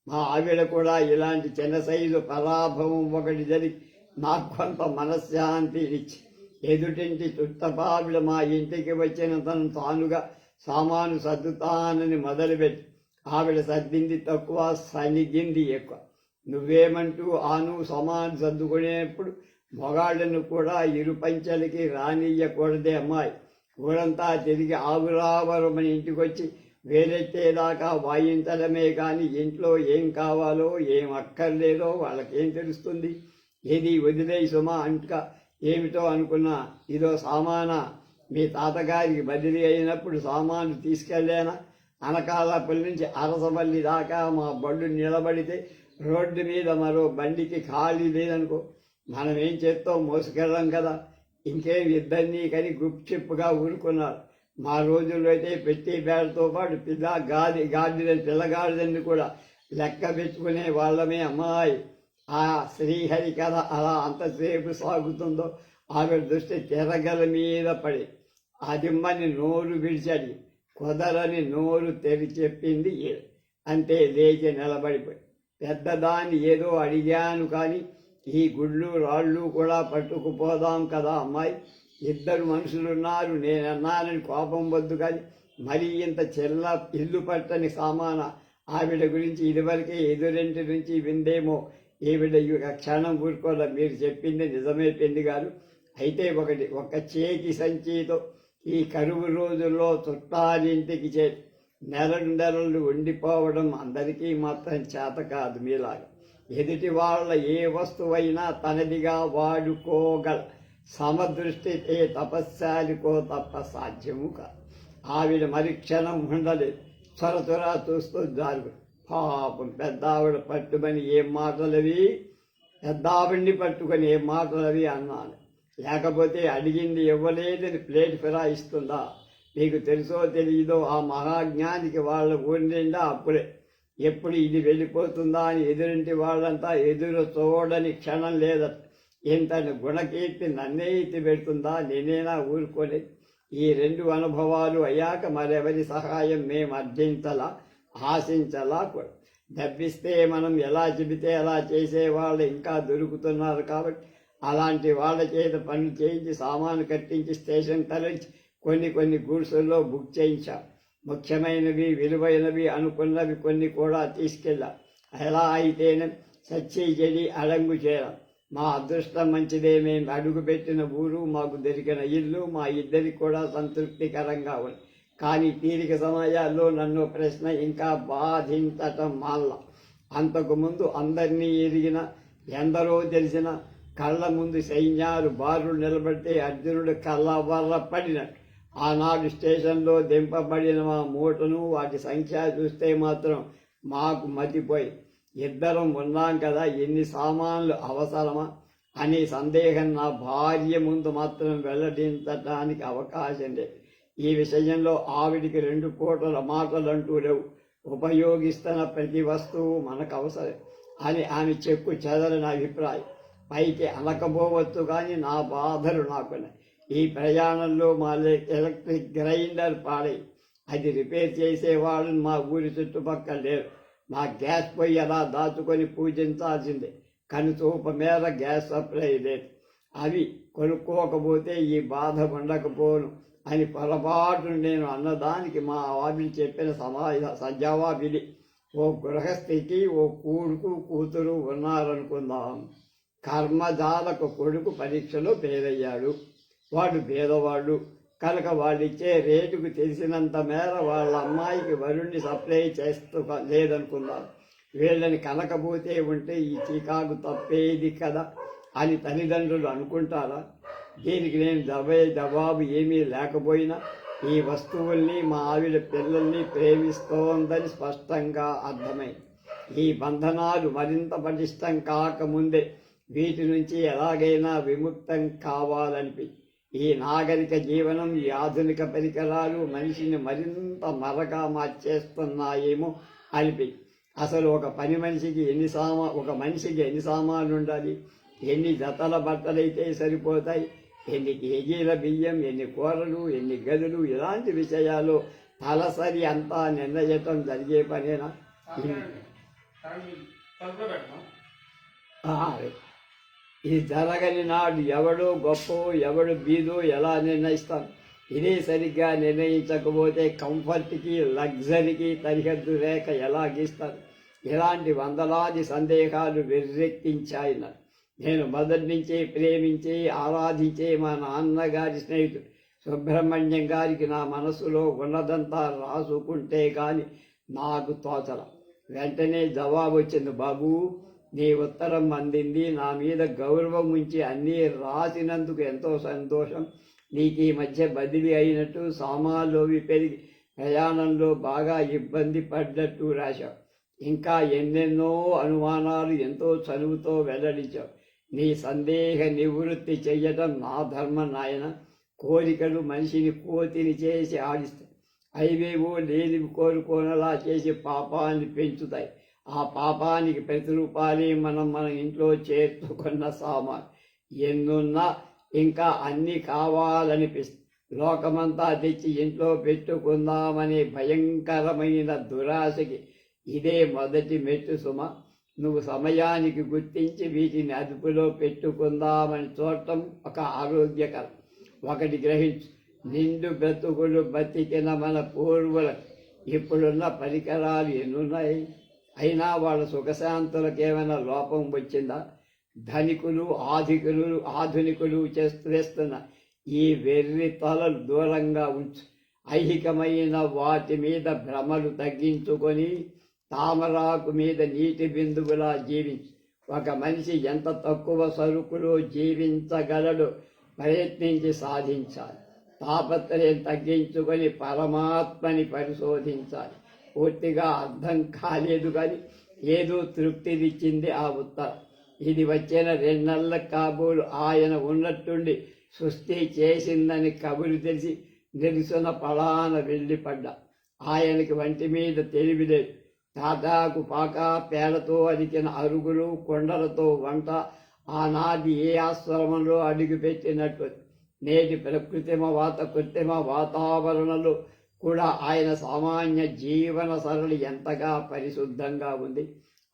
మా ఆవిడ కూడా ఇలాంటి చిన్న సైజు పరాభవం ఒకటి జరిగి నాకు కొంత మనశ్శాంతి ఇచ్చి ఎదుటింటి చుట్టపావిడ మా ఇంటికి వచ్చిన తను తానుగా సామాను సర్దుతానని మొదలుపెట్టి ఆవిడ సర్దింది తక్కువ, సనిగింది ఎక్కువ. నువ్వేమంటూ ఆను సామాను సర్దుకునేప్పుడు మొగాళ్ళను కూడా ఇరు పంచలకి రానియ్యకూడదే అమ్మాయి. ఊరంతా తిరిగి ఆవురావరమని ఇంటికొచ్చి వేలెట్టేదాకా వాయించడమే కానీ ఇంట్లో ఏం కావాలో ఏం అక్కర్లేదో వాళ్ళకేం తెలుస్తుంది? ఏది వదిలేయి సుమా అంట ఏమిటో అనుకున్నా. ఇదో సామానా, మీ తాతగారికి బదిలీ అయినప్పుడు సామాను తీసుకెళ్లేనా? అనకాలపల్లి నుంచి అరసవల్లి దాకా మా బళ్ళు నిలబడితే రోడ్డు మీద మరో బండికి ఖాళీ లేదనుకో, మనం ఏం చేస్తాం, మోసుకెళ్ళం కదా. ఇంకేం ఇద్దరినీ కని గుప్చిప్పుగా ఊరుకున్నారు. మా రోజుల్లో అయితే పెట్టి బేడతో పాటు పిల్లగాడిదని కూడా లెక్క పెట్టుకునే వాళ్ళమే. అమ్మాయి, ఆ శ్రీహరి కథ అలా అంతసేపు సాగుతుందో ఆవిడ దృష్టి తిరగల మీద పడి అదిమ్మని నోరు విడిచడి కుదరని నోరు తెరి చెప్పింది. అంతే లేచి నిలబడిపోయి పెద్దదాన్ని ఏదో అడిగాను కానీ ఈ గుళ్ళు రాళ్ళు కూడా పట్టుకుపోదాం కదా అమ్మాయి, ఇద్దరు మనుషులున్నారు, నేనన్నానని కోపం వద్దు కానీ మరీ ఇంత ఇల్లు పట్టని సామాన. ఆవిడ గురించి ఇదివరకే ఎదురింటి నుంచి విందేమో. ఈవిడ క్షణం ఊరుకోలే, మీరు చెప్పింది నిజమే పెళ్లి గారు. అయితే ఒక చేతి సంచితో ఈ కరువు రోజుల్లో చుట్టాలింటికి నెలలు ఉండిపోవడం అందరికీ మాత్రం చేత కాదు. మీలాగా ఎదుటి వాళ్ళ ఏ వస్తువైనా తనదిగా వాడుకోగల సమదృష్టితే తపస్సాలికో తప్ప సాధ్యము కాదు. ఆవిడ మరి క్షణం ఉండలేదు, త్వర చూస్తూ జారు. పాపం పెద్దావిడ పట్టుమని ఏం మాటలవి, పెద్దావిడిని పట్టుకొని ఏం మాటలవి అన్నాను. లేకపోతే అడిగింది ఇవ్వలేదని ప్లేట్ ఫిరాయిస్తుందా? మీకు తెలుసో తెలియదో ఆ మహాజ్ఞానికి వాళ్ళ ఊరి నిండా అప్పుడే. ఎప్పుడు ఇది వెళ్ళిపోతుందా అని ఎదురింటి వాళ్ళంతా ఎదురు చూడని క్షణం లేదట. ఇంతని గుణకీర్తి నన్నే ఎత్తి పెడుతుందా? నేనేనా ఊరుకోలేదు. ఈ రెండు అనుభవాలు అయ్యాక మరెవరి సహాయం మేము అర్థించలా, ఆశించలా కూడా. డబ్బిస్తే మనం ఎలా చెబితే అలా చేసేవాళ్ళు ఇంకా దొరుకుతున్నారు కాబట్టి అలాంటి వాళ్ళ చేత పనులు చేయించి సామాను కట్టించి స్టేషన్ తరలించి కొన్ని గూడ్సుల్లో బుక్ చేయించాం. ముఖ్యమైనవి విలువైనవి అనుకున్నవి కొన్ని కూడా తీసుకెళ్ళాం. ఎలా అయితేనే సచ్చి చెడి అడంగు చేయడం. మా అదృష్టం మంచిదే, మేము అడుగుపెట్టిన ఊరు, మాకు దొరికిన ఇల్లు మా ఇద్దరికి కూడా సంతృప్తికరంగా ఉంది. కానీ తీరిక సమయాల్లో నన్ను ప్రశ్న ఇంకా బాధించటం మాల్ల. అంతకుముందు అందరినీ ఎరిగిన, ఎందరో తెలిసిన, కళ్ళ ముందు సైన్యాలు బారులు నిలబడితే అర్జునుడు కళ్ళవర్ర పడినట్టు ఆనాడు స్టేషన్లో దింపబడిన మా మూటను వాటి సంఖ్య చూస్తే మాత్రం మాకు మతిపోయి, ఇద్దరం ఉన్నాం కదా, ఎన్ని సామాన్లు అవసరమా అనే సందేహం నా భార్య ముందు మాత్రం వెల్లడించడానికి అవకాశం లేదు. ఈ విషయంలో ఆవిడికి 2 పూటల మాటలంటూ లేవు. ఉపయోగిస్తున్న ప్రతి వస్తువు మనకు అవసరం అని ఆమె చెక్కు చెదరని అభిప్రాయం. పైకి అనకపోవచ్చు కానీ నా బాధలు నాకున్నాయి. ఈ ప్రయాణంలో మా ఎలక్ట్రిక్ గ్రైండర్ పాడై అది రిపేర్ చేసేవాళ్ళు మా ఊరి చుట్టుపక్కల లేరు. మా గ్యాస్ పొయ్యి అలా దాచుకొని పూజించాల్సిందే. కనుచూప మేర గ్యాస్ సప్లై లేదు. అవి కొనుక్కోకపోతే ఈ బాధ ఉండకపోను అని పొరపాటును నేను అన్నదానికి మా ఆవిడ చెప్పిన జవాబిది. ఓ గృహస్థితి, ఓ కొడుకు కూతురు ఉన్నారనుకుందాం. కర్మజాలకు కొడుకు పరీక్షలో పేరయ్యాడు. వాడు పేదవాడు కనుక వాళ్ళిచ్చే రేటుకు తెలిసినంత మేర వాళ్ళ అమ్మాయికి వరుణ్ణి సప్లై చేస్తూ లేదనుకుందాం. వీళ్ళని కనకపోతే ఉంటే ఈ చీకాకు తప్పేది కదా అని తల్లిదండ్రులు అనుకుంటారా? దీనికి నేను జవాబు ఏమీ లేకపోయినా ఈ వస్తువుల్ని మా ఆవిడ పిల్లల్ని ప్రేమిస్తోందని స్పష్టంగా అర్థమైంది. ఈ బంధనాలు మరింత పటిష్టం కాకముందే వీటి నుంచి ఎలాగైనా విముక్తం కావాలనిపి ఈ నాగరిక జీవనం, ఈ ఆధునిక పరికరాలు మనిషిని మరింత మరగా మార్చేస్తున్నాయేమో అనిపి అసలు ఒక మనిషికి ఎన్ని సామాన్లు ఉండాలి, ఎన్ని జతల బట్టలైతే సరిపోతాయి, ఎన్ని కేజీల బియ్యం, ఎన్ని కూరలు, ఎన్ని గదులు, ఇలాంటి విషయాలు తలసరి అంతా నిర్ణయించడం జరిగే పనేనా? ఇది జరగని నాడు ఎవడు గొప్ప ఎవడు బీదో ఎలా నిర్ణయిస్తాం? ఇదే సరిగ్గా నిర్ణయించకపోతే కంఫర్ట్కి, లగ్జరీకి సరిహద్దు రేఖ ఎలా గీస్తారు? ఇలాంటి వందలాది సందేహాలు వెర్రెక్కించాయి. నేను మొదటి నుంచే ప్రేమించి ఆరాధించే మా నాన్నగారి స్నేహితుడు సుబ్రహ్మణ్యం గారికి నా మనసులో ఉన్నదంతా రాసుకుంటే కానీ నాకు తోచల. వెంటనే జవాబు వచ్చింది, బాబు నీ ఉత్తరం అందింది, నా మీద గౌరవం ఉంచి అన్నీ రాసినందుకు ఎంతో సంతోషం. నీకు ఈ మధ్య బదిలీ అయినట్టు, సామాన్లు పెరిగి ప్రయాణంలో బాగా ఇబ్బంది పడ్డట్టు రాశావు. ఇంకా ఎన్నెన్నో అనుమానాలు ఎంతో చనువుతో వెల్లడించావు. నీ సందేహ నివృత్తి చెయ్యటం నా ధర్మం నాయన. కోరికలు మనిషిని కోతిని చేసి ఆడిస్తాయి. అవేవో లేనివి కోరుకోనలా చేసి పాపాన్ని పెంచుతాయి. ఆ పాపానికి ప్రతిరూపాలే మన ఇంట్లో చేర్చుకున్న సామాన్. ఎన్నున్నా ఇంకా అన్నీ కావాలనిపిస్తుంది. లోకమంతా తెచ్చి ఇంట్లో పెట్టుకుందామనే భయంకరమైన దురాశకి ఇదే మొదటి మెట్టు సుమ. నువ్వు సమయానికి గుర్తించి వీటిని అదుపులో పెట్టుకుందామని చూడటం ఒక ఆరోగ్యకరం. ఒకటి గ్రహించు, నిండు బ్రతుకులు బతికిన మన పూర్వులకు ఇప్పుడున్న పరికరాలు ఎన్నున్నాయి? అయినా వాళ్ళ సుఖశాంతులకు ఏమైనా లోపం వచ్చిందా? ధనికులు ఆధునికులు చేస్తున్న ఈ వెర్రి తలలు దూరంగా ఉంచు. ఐహికమైన వాటి మీద భ్రమలు తగ్గించుకొని తామరాకు మీద నీటి బిందువులా జీవించు. ఒక మనిషి ఎంత తక్కువ సరుకులో జీవించగలడో ప్రయత్నించి సాధించాలి. తాపత్రయం తగ్గించుకొని పరమాత్మని పరిశోధించాలి. పూర్తిగా అర్థం కాలేదు కానీ ఏదో తృప్తినిచ్చింది ఆ ఉత్తరం. ఇది వచ్చిన 2 నెలల కాబోలు ఆయన ఉన్నట్టుండి సృష్టి చేసిందని కబురు తెలిసి నిరుసున పలాన వెళ్ళిపడ్డా. ఆయనకి వంటి మీద తెలివి లేదు. తాటాకు పాక, పేడతో అడిగిన అరుగులు, కొండలతో వంట ఆనాటి ఏ ఆశ్రమంలో అడుగుపెట్టినట్టు నేటి కృత్రిమ వాతావరణంలో కూడా ఆయన సామాన్య జీవన సరళి ఎంతగా పరిశుద్ధంగా ఉంది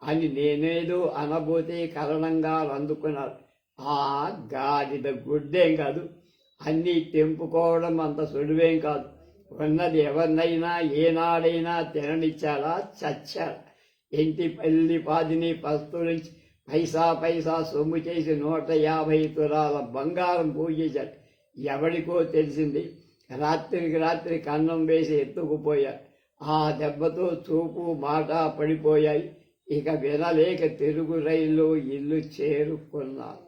అని నేనేదో అనుభూతి కారణంగా అందుకున్నారు. ఆ గాడిద గుడ్డేం కాదు, అన్నీ తెంపుకోవడం అంత సులువేం కాదు. ఉన్నది ఎవరినైనా ఏనాడైనా తిననిచ్చారా? చచ్చారా? ఇంటి పల్లి పాదిని పస్తు నుంచి పైసా సొమ్ము చేసి 150 తులాల బంగారం పూజించాడు. ఎవడికో తెలిసింది. రాత్రి కన్నం వేసి ఎత్తుకుపోయాడు. ఆ దెబ్బతో చూపు మాట పడిపోయాయి. ఇక వినలేక తిరుగు రైల్లో ఇల్లు చేరుకున్నారు.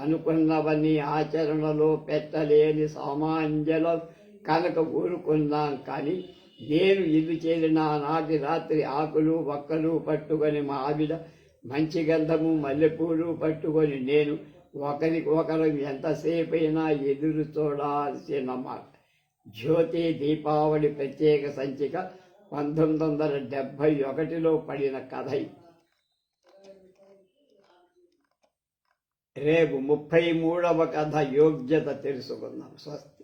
అనుకున్నవన్నీ ఆచరణలో పెట్టలేని సామాన్యులు కనుక ఊరుకున్నాం. కానీ నేను ఇల్లు చేరిన నాటి రాత్రి ఆకులు ఒక్కలు పట్టుకొని మా ఆవిడ, మంచి గంధము మల్లెపూలు పట్టుకొని నేను ఒకరికొకరు ఎంతసేపైనా ఎదురు చూడాల్సిన మాట. జ్యోతి దీపావళి ప్రత్యేక సంచిక 1971లో పడిన కథ. రేపు 33వ కథ యోగ్యత తెలుసుకుందాం. స్వస్తి.